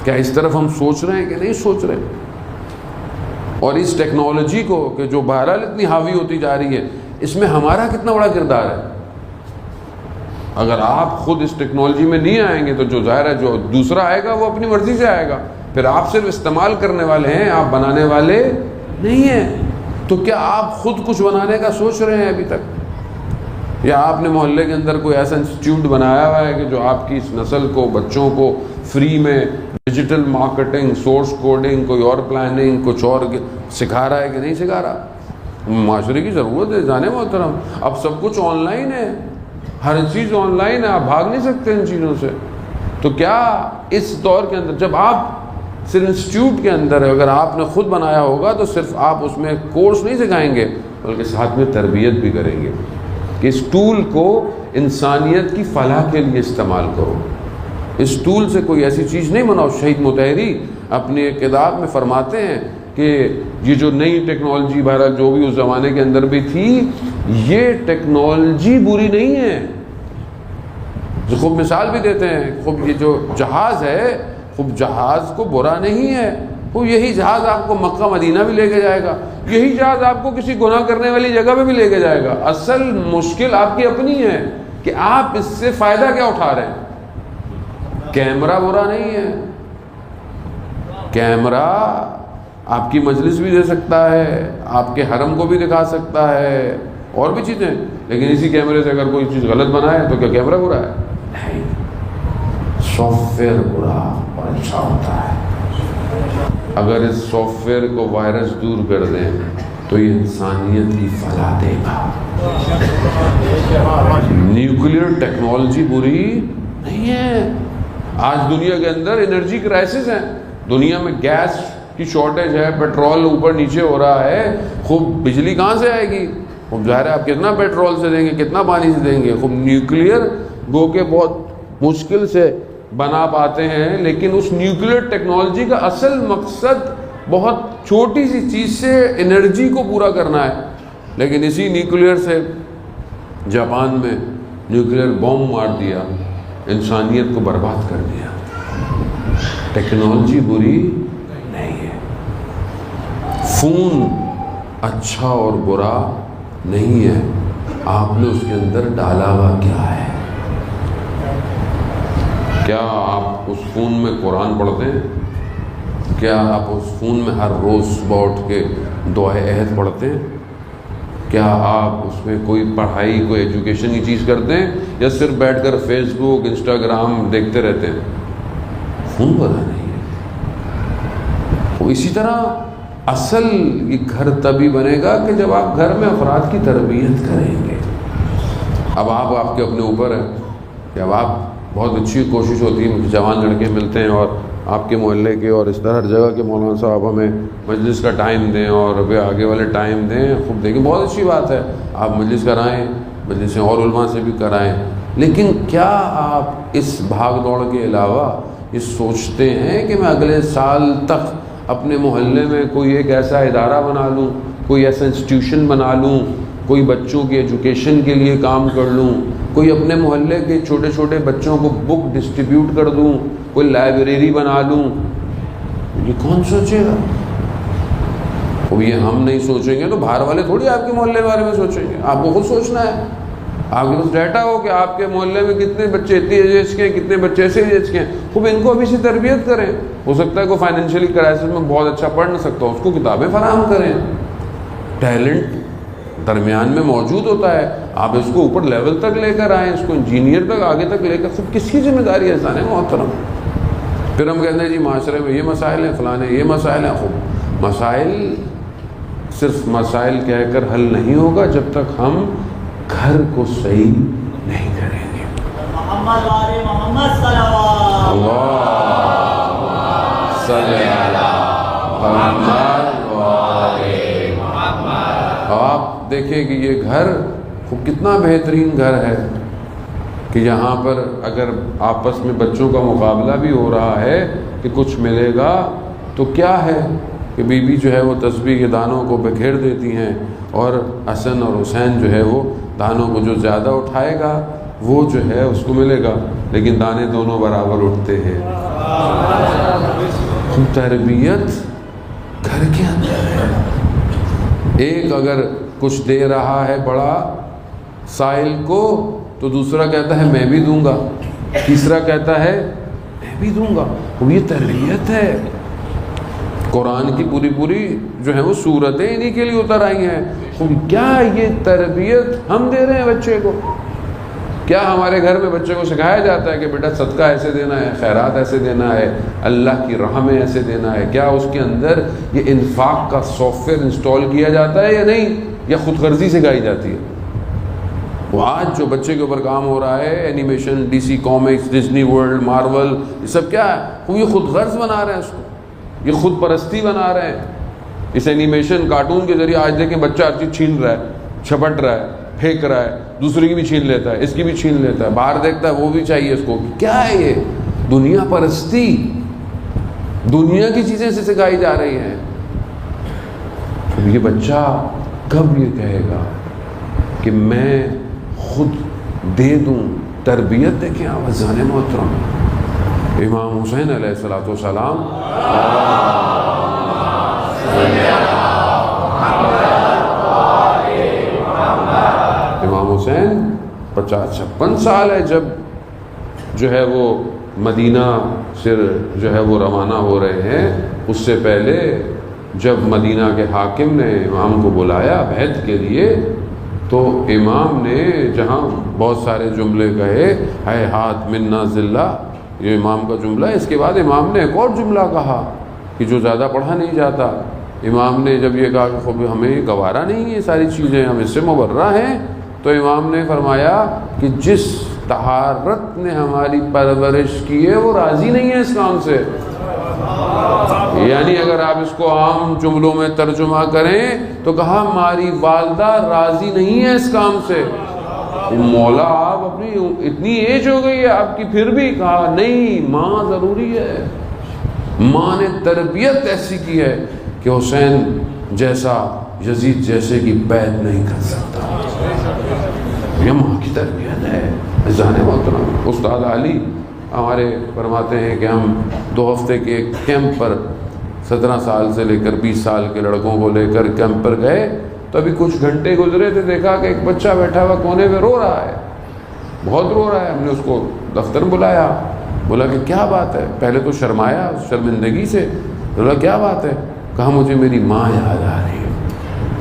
کیا اس طرف ہم سوچ رہے ہیں کہ نہیں سوچ رہے؟ اور اس ٹیکنالوجی کو کہ جو بہرحال اتنی حاوی ہوتی جا رہی ہے، اس میں ہمارا کتنا بڑا کردار ہے؟ اگر آپ خود اس ٹیکنالوجی میں نہیں آئیں گے تو جو ظاہر ہے جو دوسرا آئے گا وہ اپنی مرضی سے آئے گا. پھر آپ صرف استعمال کرنے والے ہیں، آپ بنانے والے نہیں ہیں. تو کیا آپ خود کچھ بنانے کا سوچ رہے ہیں ابھی تک؟ یا آپ نے محلے کے اندر کوئی ایسا انسٹیٹیوٹ بنایا ہوا ہے کہ جو آپ کی اس نسل کو، بچوں کو فری میں ڈیجیٹل مارکیٹنگ، سورس کوڈنگ، کوئی اور پلاننگ، کچھ اور سکھا رہا ہے کہ نہیں سکھا رہا؟ معاشرے کی ضرورت ہے جانے محترم. اب سب کچھ آن لائن ہے، ہر چیز آن لائن ہے، آپ بھاگ نہیں سکتے ان چیزوں سے. تو کیا اس دور کے اندر جب آپ صرف انسٹیٹیوٹ کے اندر ہے، اگر آپ نے خود بنایا ہوگا تو صرف آپ اس میں کورس نہیں سکھائیں گے بلکہ ساتھ میں تربیت بھی کریں گے کہ اس ٹول کو انسانیت کی فلاح کے لیے استعمال کرو. اس ٹول سے کوئی ایسی چیز نہیں بناؤ. شہید مطہری اپنے ایک کتاب میں فرماتے ہیں کہ یہ جو نئی ٹیکنالوجی بہرحال جو بھی اس زمانے کے اندر بھی تھی، یہ ٹیکنالوجی بری نہیں ہے. جو خوب مثال بھی دیتے ہیں، خوب یہ جو جہاز ہے، خوب جہاز کو برا نہیں ہے. وہ یہی جہاز آپ کو مکہ مدینہ بھی لے کے جائے گا، یہی جہاز آپ کو کسی گناہ کرنے والی جگہ پہ بھی لے کے جائے گا. اصل مشکل آپ کی اپنی ہے کہ آپ اس سے فائدہ کیا اٹھا رہے ہیں. کیمرہ برا نہیں ہے، کیمرہ آپ کی مجلس بھی دے سکتا ہے، آپ کے حرم کو بھی دکھا سکتا ہے، اور بھی چیزیں. لیکن اسی کیمرے سے اگر کوئی چیز غلط بنائے تو کیا کیمرہ برا ہے؟ نہیں، سافٹ ویئر برا اور اچھا ہوتا ہے. اگر اس سافٹ ویئر کو وائرس دور کر دیں تو یہ انسانیت کی فلاح دے گا. نیوکلیئر ٹیکنالوجی بری نہیں ہے. آج دنیا کے اندر انرجی کرائسس ہے، دنیا میں گیس کی شارٹیج ہے، پیٹرول اوپر نیچے ہو رہا ہے. خوب بجلی کہاں سے آئے گی؟ خوب ظاہر ہے آپ کتنا پیٹرول سے دیں گے، کتنا پانی سے دیں گے. خوب نیوکلیئر گو کے بہت مشکل سے بنا پاتے ہیں، لیکن اس نیوکلیئر ٹیکنالوجی کا اصل مقصد بہت چھوٹی سی چیز سے انرجی کو پورا کرنا ہے. لیکن اسی نیوکلیئر سے جاپان میں نیوکلیئر بوم مار دیا، انسانیت کو برباد کر دیا. ٹیکنالوجی بری نہیں ہے، فون اچھا اور برا نہیں ہے. آپ نے اس کے اندر ڈالا ہوا کیا ہے؟ کیا آپ اس فون میں قرآن پڑھتے ہیں؟ کیا آپ اس فون میں ہر روز صبح اٹھ کے دعائے عہد پڑھتے ہیں؟ کیا آپ اس میں کوئی پڑھائی، کوئی ایجوکیشن کی چیز کرتے ہیں، یا صرف بیٹھ کر فیس بک، انسٹاگرام دیکھتے رہتے ہیں؟ فون برا نہیں ہے. تو اسی طرح اصل یہ گھر تبھی بنے گا کہ جب آپ گھر میں افراد کی تربیت کریں گے. اب آپ کے اپنے اوپر ہے کہ اب آپ بہت اچھی کوشش ہوتی ہے، جوان لڑکے ملتے ہیں اور آپ کے محلے کے اور اس طرح ہر جگہ کے مولانا صاحب ہمیں مجلس کا ٹائم دیں اور آگے والے ٹائم دیں. خوب دیکھیں، بہت اچھی بات ہے، آپ مجلس کرائیں، مجلسیں اور علماء سے بھی کرائیں. لیکن کیا آپ اس بھاگ دوڑ کے علاوہ یہ سوچتے ہیں کہ میں اگلے سال تک اپنے محلے میں کوئی ایک ایسا ادارہ بنا لوں، کوئی ایسا انسٹیٹیوشن بنا لوں، کوئی بچوں کی ایجوکیشن کے لیے کام کر لوں، کوئی اپنے محلے کے چھوٹے چھوٹے بچوں کو بک ڈسٹریبیوٹ کر دوں، کوئی لائبریری بنا لوں؟ یہ کون سوچے گا؟ اب یہ ہم نہیں سوچیں گے تو باہر والے تھوڑی آپ کے محلے کے بارے میں سوچیں گے، آپ کو خود سوچنا ہے۔ آپ کے پاس ڈیٹا ہو کہ آپ کے محلے میں کتنے بچے اتنی ایج کے ہیں، کتنے بچے ایسے ایج کے ہیں، خوب ان کو ابھی سے تربیت کریں۔ ہو سکتا ہے کوئی فائنینشیلی کرائسس میں بہت اچھا پڑھ نہ سکتا ہو، اس کو کتابیں فراہم کریں۔ ٹیلنٹ درمیان میں موجود ہوتا ہے، آپ اس کو اوپر لیول تک لے کر آئیں، اس کو انجینئر تک آگے تک لے کر، سب کس کی ذمہ داری ہے؟ احسان محترم۔ پھر ہم کہتے ہیں جی معاشرے میں یہ مسائل ہیں، فلاں یہ مسائل ہیں۔ خوب مسائل صرف مسائل کہہ کر حل نہیں ہوگا جب تک ہم گھر کو صحیح نہیں کریں گے۔ محمد وعلی محمد صلوات اللہم صلی علی محمد وعلی محمد۔ آپ دیکھیں کہ یہ گھر خوب کتنا بہترین گھر ہے کہ یہاں پر اگر آپس میں بچوں کا مقابلہ بھی ہو رہا ہے کہ کچھ ملے گا تو کیا ہے کہ بیوی جو ہے وہ تسبیح کے دانوں کو بکھیر دیتی ہیں، اور حسن اور حسین جو ہے وہ دانوں کو جو زیادہ اٹھائے گا وہ جو ہے اس کو ملے گا، لیکن دانے دونوں برابر اٹھتے ہیں۔ تربیت گھر کے اندر ہے۔ ایک اگر کچھ دے رہا ہے بڑا سائل کو تو دوسرا کہتا ہے میں بھی دوں گا، تیسرا کہتا ہے میں بھی دوں گا۔ وہ یہ تربیت ہے۔ قرآن کی پوری جو ہے وہ صورتیں انہی کے لیے اتر آئی ہیں۔ کیا یہ تربیت ہم دے رہے ہیں بچے کو؟ کیا ہمارے گھر میں بچے کو سکھایا جاتا ہے کہ بیٹا صدقہ ایسے دینا ہے، خیرات ایسے دینا ہے، اللہ کی راہ میں ایسے دینا ہے؟ کیا اس کے اندر یہ انفاق کا سافٹ ویئر انسٹال کیا جاتا ہے یا نہیں، یا خود غرضی سکھائی جاتی ہے؟ وہ آج جو بچے کے اوپر کام ہو رہا ہے، animation, D C Comics, Disney World, Marvel, یہ سب کیا ہے؟ وہ یہ خود غرض بنا رہے ہیں اس کو، یہ خود پرستی بنا رہے ہیں۔ اس اینیمیشن کارٹون کے ذریعے آج دیکھیں بچہ ہر چیز چھین رہا ہے، چھپٹ رہا ہے، پھینک رہا ہے، دوسرے کی بھی چھین لیتا ہے، اس کی بھی چھین لیتا ہے، باہر دیکھتا ہے وہ بھی چاہیے اس کو۔ کیا ہے یہ؟ دنیا پرستی، دنیا کی چیزیں سے سکھائی جا رہی ہیں۔ اب یہ بچہ کب یہ کہے گا کہ میں خود دے دوں؟ تربیت دیکھیں آپ عزیزان محترم، امام حسین علیہ السلام امام حسین 50-56 سال ہے جب جو ہے وہ مدینہ سے جو ہے وہ روانہ ہو رہے ہیں۔ اس سے پہلے جب مدینہ کے حاکم نے امام کو بلایا بیعت کے لیے تو امام نے جہاں بہت سارے جملے کہے، ہے ہاتھ منا ذلہ، یہ امام کا جملہ ہے۔ اس کے بعد امام نے ایک اور جملہ کہا کہ جو زیادہ پڑھا نہیں جاتا۔ امام نے جب یہ کہا کہ خب ہمیں گوارا نہیں ہے یہ ساری چیزیں، ہم اس سے مبرہ ہیں، تو امام نے فرمایا کہ جس طہارت نے ہماری پرورش کی ہے وہ راضی نہیں ہے اس کام سے۔ یعنی اگر آپ اس کو عام جملوں میں ترجمہ کریں تو کہا ہماری والدہ راضی نہیں ہے اس کام سے۔ مولا آپ اپنی اتنی ایج ہو گئی ہے آپ کی، پھر بھی کہا نہیں ماں ضروری ہے۔ ماں نے تربیت ایسی کی ہے کہ حسین جیسا یزید جیسے کی بیعت نہیں کر سکتا۔ یہ ماں کی تربیت ہے عزیزان محترم۔ استاد علی ہمارے فرماتے ہیں کہ ہم 2 ہفتے کے ایک کیمپ پر 17 سال سے لے کر 20 سال کے لڑکوں کو لے کر کیمپ پر گئے، تو ابھی کچھ گھنٹے گزرے تھے، دیکھا کہ ایک بچہ بیٹھا ہوا کونے میں رو رہا ہے، بہت رو رہا ہے۔ ہم نے اس کو دفتر بلایا، بولا کہ کیا بات ہے؟ پہلے تو شرمایا شرمندگی سے، بولا کیا بات ہے؟ کہا مجھے میری ماں یاد آ رہی ہے۔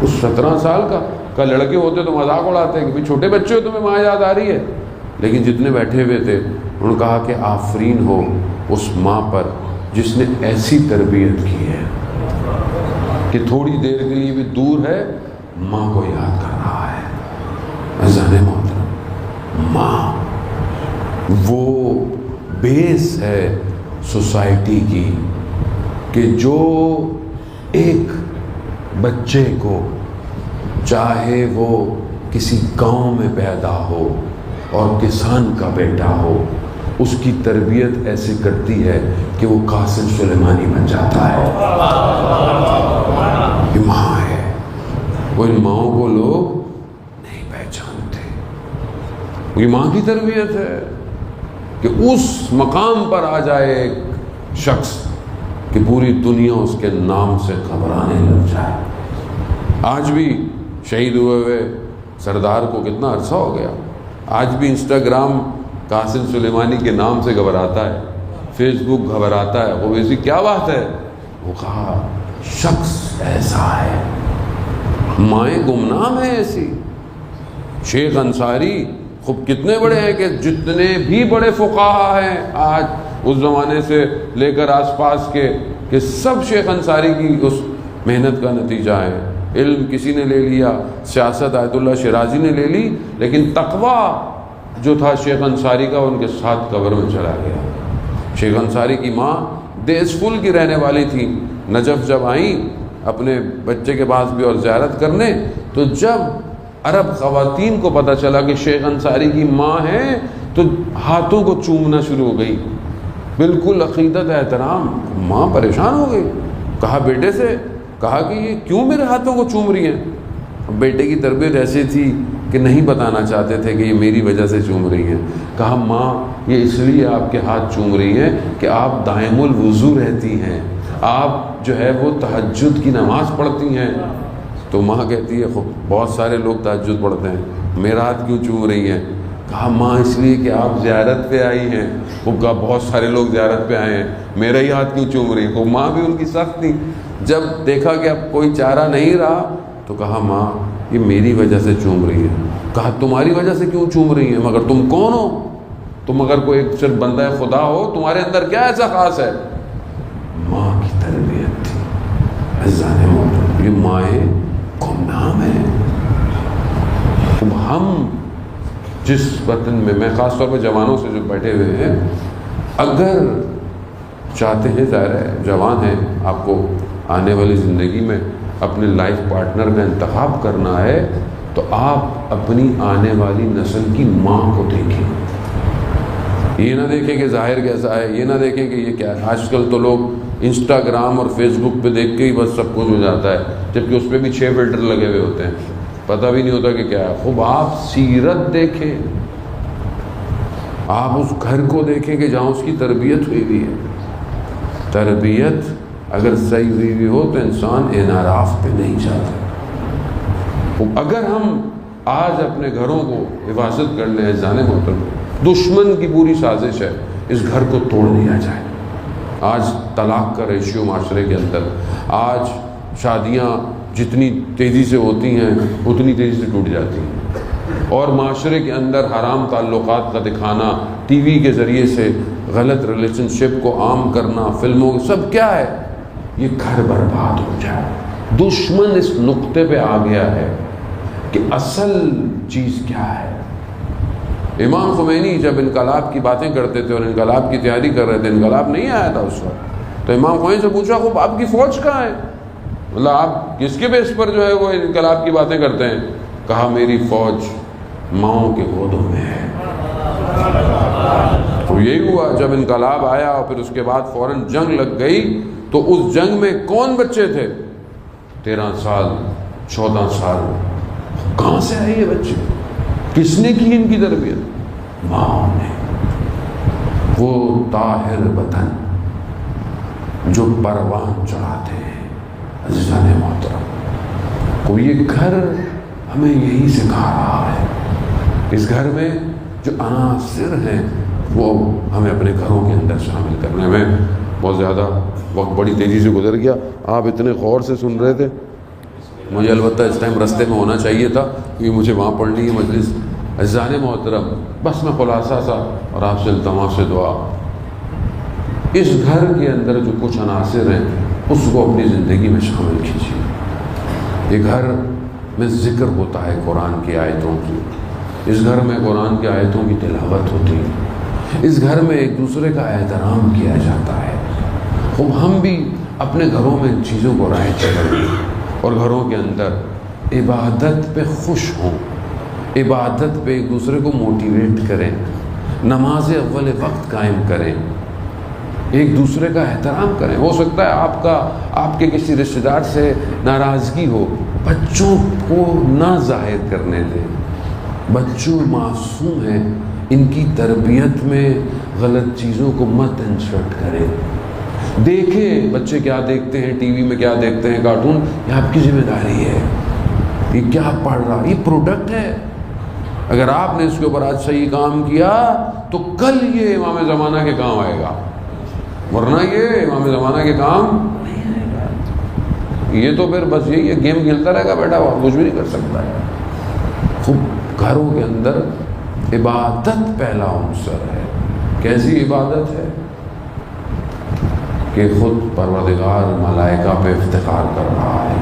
اس 17 سال کا لڑکے ہوتے تو مذاق اڑاتے کہ چھوٹے بچے ہو تمہیں ماں یاد آ رہی ہے، لیکن جتنے بیٹھے ہوئے تھے انہوں نے کہا کہ آفرین ہو اس ماں پر جس نے ایسی تربیت کی ہے کہ تھوڑی دیر کے لیے بھی دور ہے ماں کو یاد کر رہا ہے۔ عزیزان محترم، ماں وہ بیس ہے سوسائٹی کی کہ جو ایک بچے کو چاہے وہ کسی گاؤں میں پیدا ہو اور کسان کا بیٹا ہو، اس کی تربیت ایسے کرتی ہے کہ وہ قاسم سلیمانی بن جاتا ہے۔ یہ ماں ہے، وہ ان ماؤں کو لوگ نہیں پہچانتے۔ یہ ماں کی تربیت ہے کہ اس مقام پر آ جائے ایک شخص کہ پوری دنیا اس کے نام سے گھبرانے لگ جائے. آج بھی شہید ہوئے سردار کو کتنا عرصہ ہو گیا، آج بھی انسٹاگرام قاسم سلیمانی کے نام سے گھبراتا ہے، فیس بک گھبراتا ہے. وہ ایسی کیا بات ہے؟ وہ کہا شخص ایسا ہے، مائیں گمنام ہے ایسی. شیخ انصاری خوب کتنے بڑے ہیں کہ جتنے بھی بڑے فقہا ہیں آج اس زمانے سے لے کر آس پاس کے، کہ سب شیخ انصاری کی اس محنت کا نتیجہ ہے. علم کسی نے لے لیا، سیاست آیت اللہ شیرازی نے لے لی، لیکن تقویٰ جو تھا شیخ انصاری کا ان کے ساتھ قبر میں چلا گیا. شیخ انصاری کی ماں دیس فل کی رہنے والی تھی. نجف جب آئیں اپنے بچے کے پاس بھی اور زیارت کرنے، تو جب عرب خواتین کو پتہ چلا کہ شیخ انصاری کی ماں ہے تو ہاتھوں کو چومنا شروع ہو گئی، بالکل عقیدت احترام. ماں پریشان ہو گئی، کہا بیٹے سے، کہا کہ یہ کیوں میرے ہاتھوں کو چوم رہی ہیں؟ بیٹے کی تربیت ایسی تھی کہ نہیں بتانا چاہتے تھے کہ یہ میری وجہ سے چوم رہی ہیں. کہا ماں یہ اس لیے آپ کے ہاتھ چوم رہی ہیں کہ آپ دائم الوضو رہتی ہیں، آپ جو ہے وہ تہجد کی نماز پڑھتی ہیں. تو ماں کہتی ہے خب بہت سارے لوگ تہجد پڑھتے ہیں، میرا ہاتھ کیوں چوم رہی ہیں؟ کہا ماں اس لیے کہ آپ زیارت پہ آئی ہیں. وہ کہا بہت سارے لوگ زیارت پہ آئے ہیں، میرا ہی ہاتھ کیوں چوم رہی ہے؟ وہ ماں بھی ان کی سخت تھی. جب دیکھا کہ اب کوئی چارہ نہیں رہا تو کہا ماں یہ میری وجہ سے چوم رہی ہے. کہا تمہاری وجہ سے کیوں چوم رہی ہیں؟ مگر تم کون ہو؟ تم اگر کوئی صرف بندہ خدا ہو، تمہارے اندر کیا ایسا خاص ہے؟ ماں کی تربیت تھی. عزیزان محترم، یہ مائیں گمنام ہے. ہم جس وطن میں خاص طور پہ جوانوں سے جو بیٹھے ہوئے ہیں، اگر چاہتے ہیں، ظاہر ہے جوان ہیں، آپ کو آنے والی زندگی میں اپنے لائف پارٹنر کا انتخاب کرنا ہے، تو آپ اپنی آنے والی نسل کی ماں کو دیکھیں. یہ نہ دیکھیں کہ ظاہر کیسا ہے، یہ نہ دیکھیں کہ یہ کیا ہے. آج کل تو لوگ انسٹاگرام اور فیس بک پہ دیکھ کے ہی بس سب کچھ ہو جاتا ہے، جبکہ اس پہ بھی 6 فلٹر لگے ہوئے ہوتے ہیں، پتہ بھی نہیں ہوتا کہ کیا ہے. خوب آپ سیرت دیکھیں، آپ اس گھر کو دیکھیں کہ جہاں اس کی تربیت ہوئی ہوئی ہے. تربیت اگر صحیح ہوئی ہوئی ہو تو انسان انحراف پہ نہیں جاتا. اگر ہم آج اپنے گھروں کو حفاظت کر لیں، جانے محترم، دشمن کی پوری سازش ہے اس گھر کو توڑ دیا جائے. آج طلاق کا ریشیو معاشرے کے اندر، آج شادیاں جتنی تیزی سے ہوتی ہیں اتنی تیزی سے ٹوٹ جاتی ہیں، اور معاشرے کے اندر حرام تعلقات کا دکھانا، ٹی وی کے ذریعے سے غلط ریلیشن شپ کو عام کرنا، فلموں سب کیا ہے؟ یہ گھر برباد ہو جائے. دشمن اس نقطے پہ آ گیا ہے کہ اصل چیز کیا ہے. امام خمینی جب انقلاب کی باتیں کرتے تھے اور انقلاب کی تیاری کر رہے تھے، انقلاب نہیں آیا تھا اس وقت، تو امام خمینی سے پوچھا خوب آپ کی فوج کہاں ہے؟ مطلب آپ کس کے بیس پر جو ہے وہ انقلاب کی باتیں کرتے ہیں؟ کہا میری فوج ماؤں کے گودوں میں ہے. تو یہی ہوا جب انقلاب آیا اور پھر اس کے بعد فوراً جنگ لگ گئی، تو اس جنگ میں کون بچے تھے؟ 13 سال 14 سال. کہاں سے آئے یہ بچے؟ کس نے کی ان کی تربیت؟ ماں نے. وہ طاہر وطن جو پروان چڑھاتے ہیں. عزیزان محترم، کو یہ گھر ہمیں یہی سکھا رہا ہے. اس گھر میں جو عناصر ہیں وہ ہمیں اپنے گھروں کے اندر شامل کرنے میں. بہت زیادہ وقت بڑی تیزی سے گزر گیا، آپ اتنے غور سے سن رہے تھے. مجھے البتہ اس ٹائم رستے میں ہونا چاہیے تھا کیونکہ مجھے وہاں پڑھنی ہے مجلس. عزیزان محترم، بس میں خلاصہ سا اور آپ سے التماس سے دعا، اس گھر کے اندر جو کچھ عناصر ہیں اس کو اپنی زندگی میں شامل کیجیے. یہ گھر میں ذکر ہوتا ہے قرآن کی آیتوں کی، اس گھر میں قرآن کی آیتوں کی تلاوت ہوتی ہے، اس گھر میں ایک دوسرے کا احترام کیا جاتا ہے. ہم بھی اپنے گھروں میں ان چیزوں کو رائج کریں اور گھروں کے اندر عبادت پہ خوش ہوں، عبادت پہ ایک دوسرے کو موٹیویٹ کریں، نماز اول وقت قائم کریں، ایک دوسرے کا احترام کریں. ہو سکتا ہے آپ کے کسی رشتہ دار سے ناراضگی ہو، بچوں کو نہ ظاہر کرنے دیں. بچوں معصوم ہیں، ان کی تربیت میں غلط چیزوں کو مت انسرٹ کریں. دیکھیں بچے کیا دیکھتے ہیں، ٹی وی میں کیا دیکھتے ہیں، کارٹون، یہ آپ کی ذمہ داری ہے۔ یہ کیا پڑھ رہا، یہ پروڈکٹ ہے۔ اگر آپ نے اس کے اوپر آج صحیح کام کیا تو کل یہ امام زمانہ کے کام آئے گا، ورنہ یہ امام زمانہ کے کام نہیں آئے گا۔ یہ تو پھر بس یہی ہے، گیم کھیلتا رہے گا بیٹا، اور کچھ بھی نہیں کر سکتا ہے۔ خوب گھروں کے اندر عبادت پہلا عنصر ہے۔ کیسی عبادت ہے کہ خود پروردگار ملائکہ پہ افتخار کر رہا ہے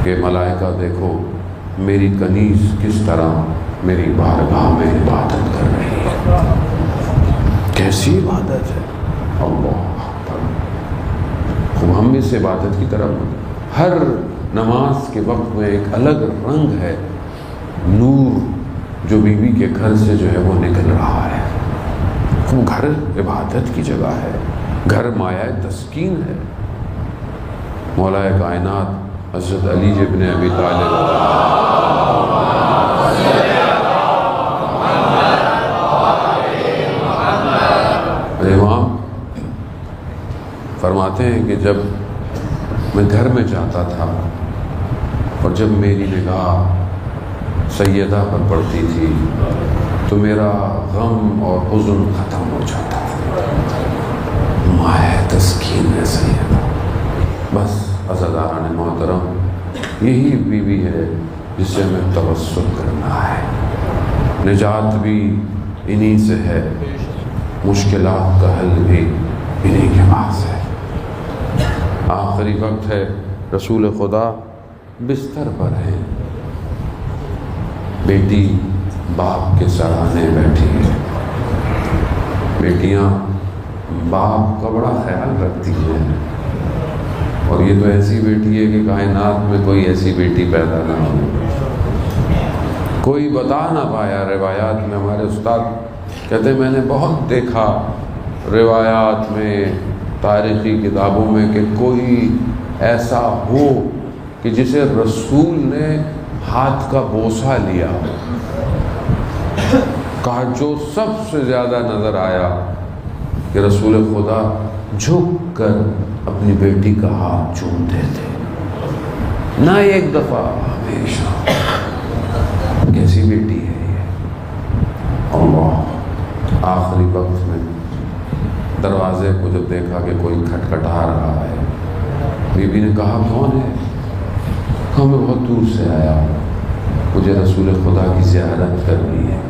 کہ ملائکہ دیکھو میری کنیز کس طرح میری بارگاہ میں عبادت کر رہی ہے۔ کیسی عبادت ہے، اللہ اکبر۔ خوب ہم اس عبادت کی طرف، ہر نماز کے وقت میں ایک الگ رنگ ہے، نور جو بیوی کے گھر سے جو ہے وہ نکل رہا ہے۔ خوب گھر عبادت کی جگہ ہے، گھر مایہ تسکین ہے۔ مولا کائنات حضرت علی ابن ابی طالب امام فرماتے ہیں کہ جب میں گھر میں جاتا تھا اور جب میری نگاہ سیدہ پر پڑتی تھی تو میرا غم اور حزن ختم ہو جاتا تھا۔ مایہ تسکین ہے سیدہ۔ بس عزیزان محترم، یہی بیوی ہے جس سے ہمیں توسل کرنا ہے۔ نجات بھی انہی سے ہے، مشکلات کا حل بھی انہی کے پاس ہے۔ آخری وقت ہے، رسول خدا بستر پر ہیں، بیٹی باپ کے سرانے بیٹھی ہے۔ بیٹیاں باپ کا بڑا خیال رکھتی ہیں، اور یہ تو ایسی بیٹی ہے کہ کائنات میں کوئی ایسی بیٹی پیدا نہ ہو۔ کوئی بتا نہ پایا۔ روایات میں ہمارے استاد کہتے ہیں میں نے بہت دیکھا روایات میں، تاریخی کتابوں میں، کہ کوئی ایسا ہو کہ جسے رسول نے ہاتھ کا بوسہ لیا، کہا جو سب سے زیادہ نظر آیا کہ رسول خدا جھک کر اپنی بیٹی کا ہاتھ چومتے تھے، نہ ایک دفعہ، ہمیشہ۔ کیسی بیٹی ہے یہ، اللہ۔ آخری وقت میں دروازے کو جب دیکھا کہ کوئی کھٹکھٹا رہا ہے، بی بی نے کہا کون ہے؟ کہا میں بہت دور سے آیا، مجھے رسول خدا کی زیارت کرنی ہے۔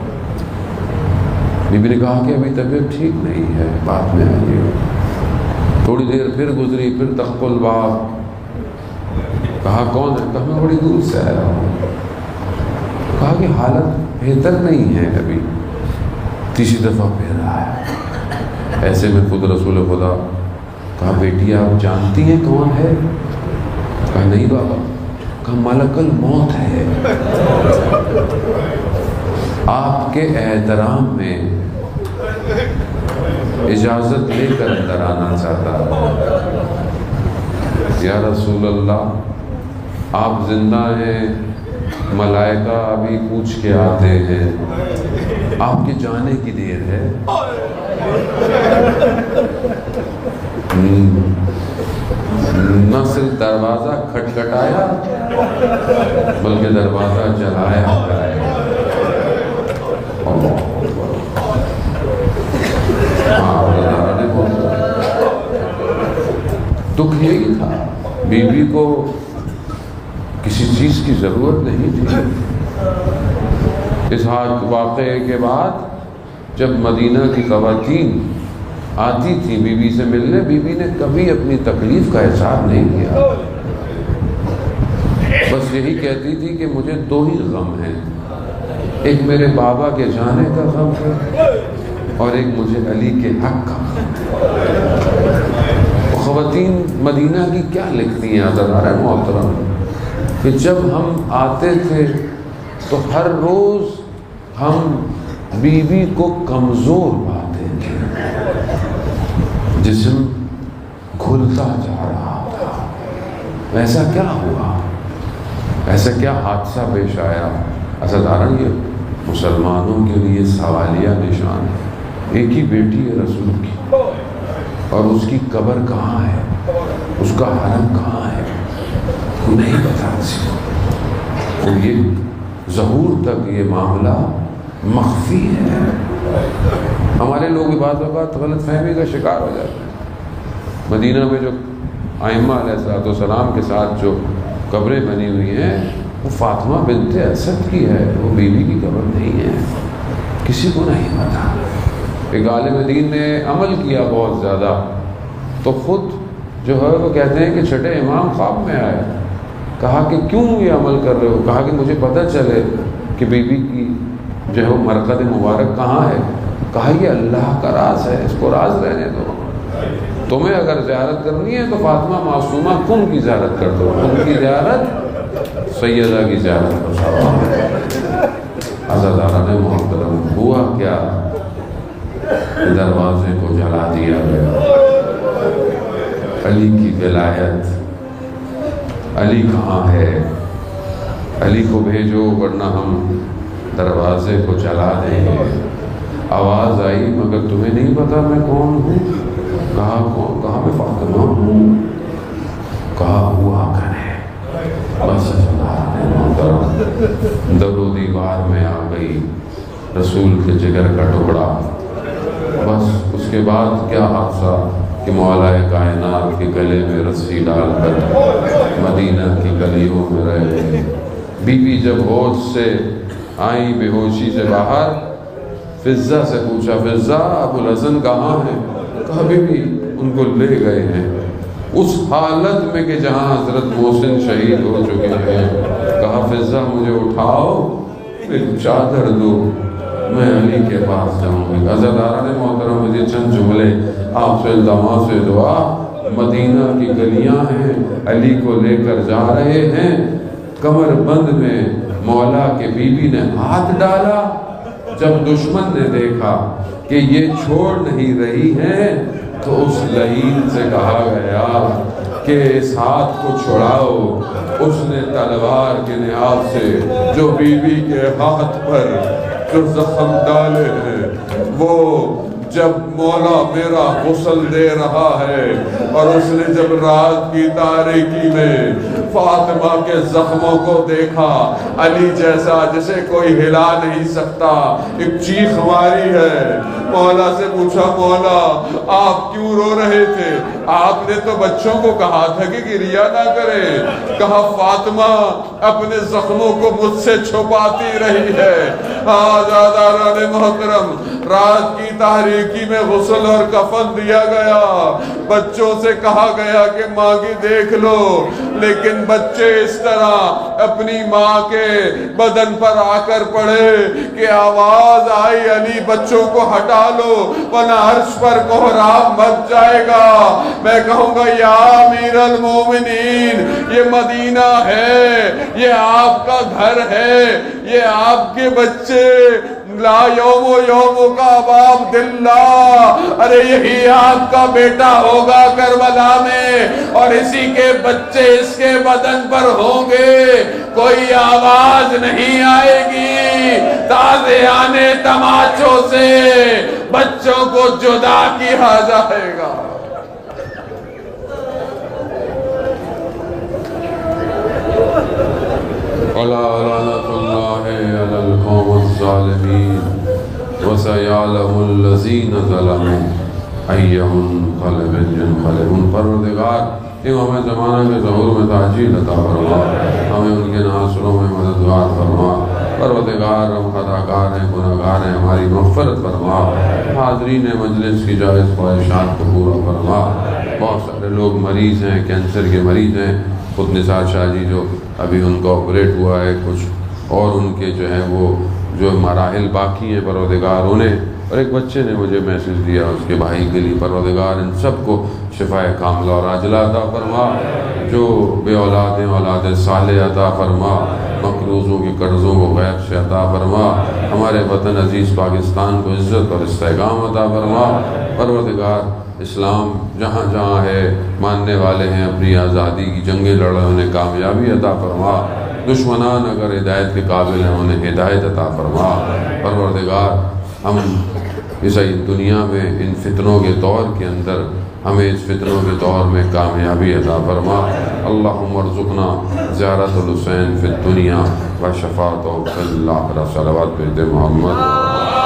بی بی نے کہا کہ ابھی طبیعت ٹھیک نہیں ہے، بعد میں آئیے۔ تھوڑی دیر پھر گزری، پھر تخت الباب، کہا کون ہے؟ کہا میں بڑی دور سے آیا ہوں۔ کہا کہ حالت بہتر نہیں ہے ابھی۔ تیسری دفعہ پھر آیا۔ ایسے میں خود رسول خدا، کہا بیٹی آپ جانتی ہیں کون ہے؟ کہا نہیں بابا۔ کہا ملک الموت ہے، آپ کے احترام میں اجازت لے کر اندر آنا چاہتا ہے۔ یا رسول اللہ آپ زندہ ہیں، ملائکہ ابھی پوچھ کے آتے ہیں، آپ کے جانے کی دیر ہے۔ نہ صرف دروازہ کھٹکھٹایا بلکہ دروازہ جلایا گیا۔ دکھ یہی تھا، بیوی کو کسی چیز کی ضرورت نہیں تھی۔ اس واقعے کے بعد جب مدینہ کی خواتین آتی تھی بیوی سے ملنے، بیوی نے کبھی اپنی تکلیف کا اظہار نہیں کیا، بس یہی کہتی تھی کہ مجھے دو ہی غم ہیں، ایک میرے بابا کے جانے کا غم ہے اور ایک مجھے علی کے حق کا غم ہے۔ خواتین مدینہ کی کیا لکھتی ہیں عزیزان محترم، کہ جب ہم آتے تھے تو ہر روز ہم بیوی کو کمزور پاتے تھے، جسم گھلتا جا رہا تھا۔ ایسا کیا ہوا، ایسا کیا حادثہ پیش آیا؟ عزیزان یہ مسلمانوں کے لیے سوالیہ نشان ہے۔ ایک ہی بیٹی ہے رسول کی، اور اس کی قبر کہاں ہے، اس کا حرم کہاں ہے، نہیں پتا کسی کو۔ تو یہ ظہور تک یہ معاملہ مخفی ہے۔ ہمارے لوگ بعض اوقات غلط فہمی کا شکار ہو جاتے ہیں۔ مدینہ میں جو ائمہ علیہ السلام کے ساتھ جو قبریں بنی ہوئی ہیں وہ فاطمہ بنت اسد کی ہے، وہ بیوی کی قبر نہیں ہے، کسی کو نہیں پتا۔ ایک عالم دین نے عمل کیا بہت زیادہ، تو خود جو ہے وہ کہتے ہیں کہ چھٹے امام خواب میں آئے، کہا کہ کیوں یہ عمل کر رہے ہو؟ کہا کہ مجھے پتہ چلے کہ بیوی کی جو ہے وہ مرقد مبارک کہاں ہے۔ کہا یہ اللہ کا راز ہے، اس کو راز رہنے دو، تمہیں اگر زیارت کرنی ہے تو فاطمہ معصومہ کن کی زیارت کر دو، ان کی زیارت سیدہ کی زیارت کر دو۔ عزیزان محترم، ہوا کیا؟ دروازے کو جلا دیا گیا۔ علی کی ولایت، علی کہاں ہے؟ علی کو بھیجو ورنہ ہم دروازے کو جلا دیں گے۔ آواز آئی مگر تمہیں نہیں پتا میں کون ہوں؟ کہا کون؟ کہا میں فاطمہ ہوں۔ کہا ہوا کن ہے؟ بس در و دیوار میں آ گئی رسول کے جگر کا ٹکڑا۔ بس اس کے بعد کیا حادثہ کہ مولا کائنات کے گلے میں رسی ڈال کر مدینہ کی گلیوں میں رہ گئے۔ بی بی جب ہوش سے آئیں بے ہوشی سے باہر، فضہ سے پوچھا فضہ ابوالحسن کہاں ہیں؟ کہا بی بی ان کو لے گئے ہیں۔ اس حالت میں کہ جہاں حضرت محسن شہید ہو چکے ہیں، کہا فضہ مجھے اٹھاؤ، پھر چادر دو، میں علی کے پاس جاؤں گی۔ عزیزان محترم، مجھے چند جملے آپ سے التماس سے دعا۔ مدینہ کی گلیاں ہیں، علی کو لے کر جا رہے ہیں، کمر بند میں مولا کے بی بی نے ہاتھ ڈالا۔ جب دشمن نے دیکھا کہ یہ چھوڑ نہیں رہی ہیں تو اس لعین سے کہا گیا کہ اس ہاتھ کو چھڑاؤ۔ اس نے تلوار کے نہاد سے جو بی بی کے ہاتھ پر جو زخم ڈالے ہیں، وہ جب مولا میرا غسل دے رہا ہے اور اس نے جب رات کی تاریکی میں فاطمہ کے زخموں کو دیکھا، علی جیسا جسے کوئی ہلا نہیں سکتا، ایک چیخ ماری ہے۔ مولا سے پوچھا مولا آپ کیوں رو رہے تھے؟ آپ نے تو بچوں کو کہا تھا کہ گریہ نہ کرے۔ کہا فاطمہ اپنے زخموں کو مجھ سے چھپاتی رہی ہے۔ آزاداران محترم، رات کی تاریکی میں غسل اور کفن دیا گیا، بچوں سے کہا گیا کہ ماں کی دیکھ لو، لیکن بچے اس طرح اپنی ماں کے بدن پر آ کر پڑے کہ آواز آئی علی بچوں کو ہٹا لو ورنہ عرش پر کوہرام مچ جائے گا۔ میں کہوں گا یا امیر المومنین، یہ مدینہ ہے، یہ آپ کا گھر ہے، یہ آپ کے بچے، لا یوم کا باب دلہ، ارے یہی آپ کا بیٹا ہوگا کربلا میں اور اسی کے بچے اس کے بدن پر ہوں گے۔ کوئی آواز نہیں آئے گی، تازیانے تماچوں سے بچوں کو جدا کیا جائے گا۔ الا لعنۃ اللہ علی القوم الظالمین وسیعلم الذین ظلموا ای منقلب ینقلبون۔ پروردگار امام زمانہ کے ظہور میں تعجیل عطا فرما، ہمیں ان کے ناصروں میں مددگار فرما۔ پروردگار ہم خطاکار ہیں، گناہگار ہیں، ہماری مغفرت فرما۔ حاضرین مجلس کی جائز خواہشات کو پورا فرما۔ بہت سارے لوگ مریض ہیں، کینسر کے مریض ہیں، خود نثار شاہ جی جو ابھی ان کا آپریٹ ہوا ہے، کچھ اور ان کے جو ہے وہ جو مراحل باقی ہیں، پروردگار انہیں، اور ایک بچے نے مجھے میسج دیا اس کے بھائی کے لیے، پروردگار ان سب کو شفائے کاملہ اور عاجلہ عطا فرما، جو بے اولاد ہیں اولاد صالح عطا فرما، مقروضوں کے قرضوں کو غیب سے عطا فرما، ہمارے وطن عزیز پاکستان کو عزت اور استحکام عطا فرما۔ پروردگار اسلام جہاں جہاں ہے ماننے والے ہیں، اپنی آزادی کی جنگیں لڑے انہیں کامیابی عطا فرما، دشمنان اگر ہدایت کے قابل ہیں انہیں ہدایت عطا فرما۔ پروردگار ہم عیسائی دنیا میں ان فتنوں کے دور کے اندر ہمیں اس فتنوں کے دور میں کامیابی عطا فرما. اللہم ارزقنا زیارت الحسین فی الدنیا و شفاعتہ فی الآخرہ. صلوات پڑھتے محمد.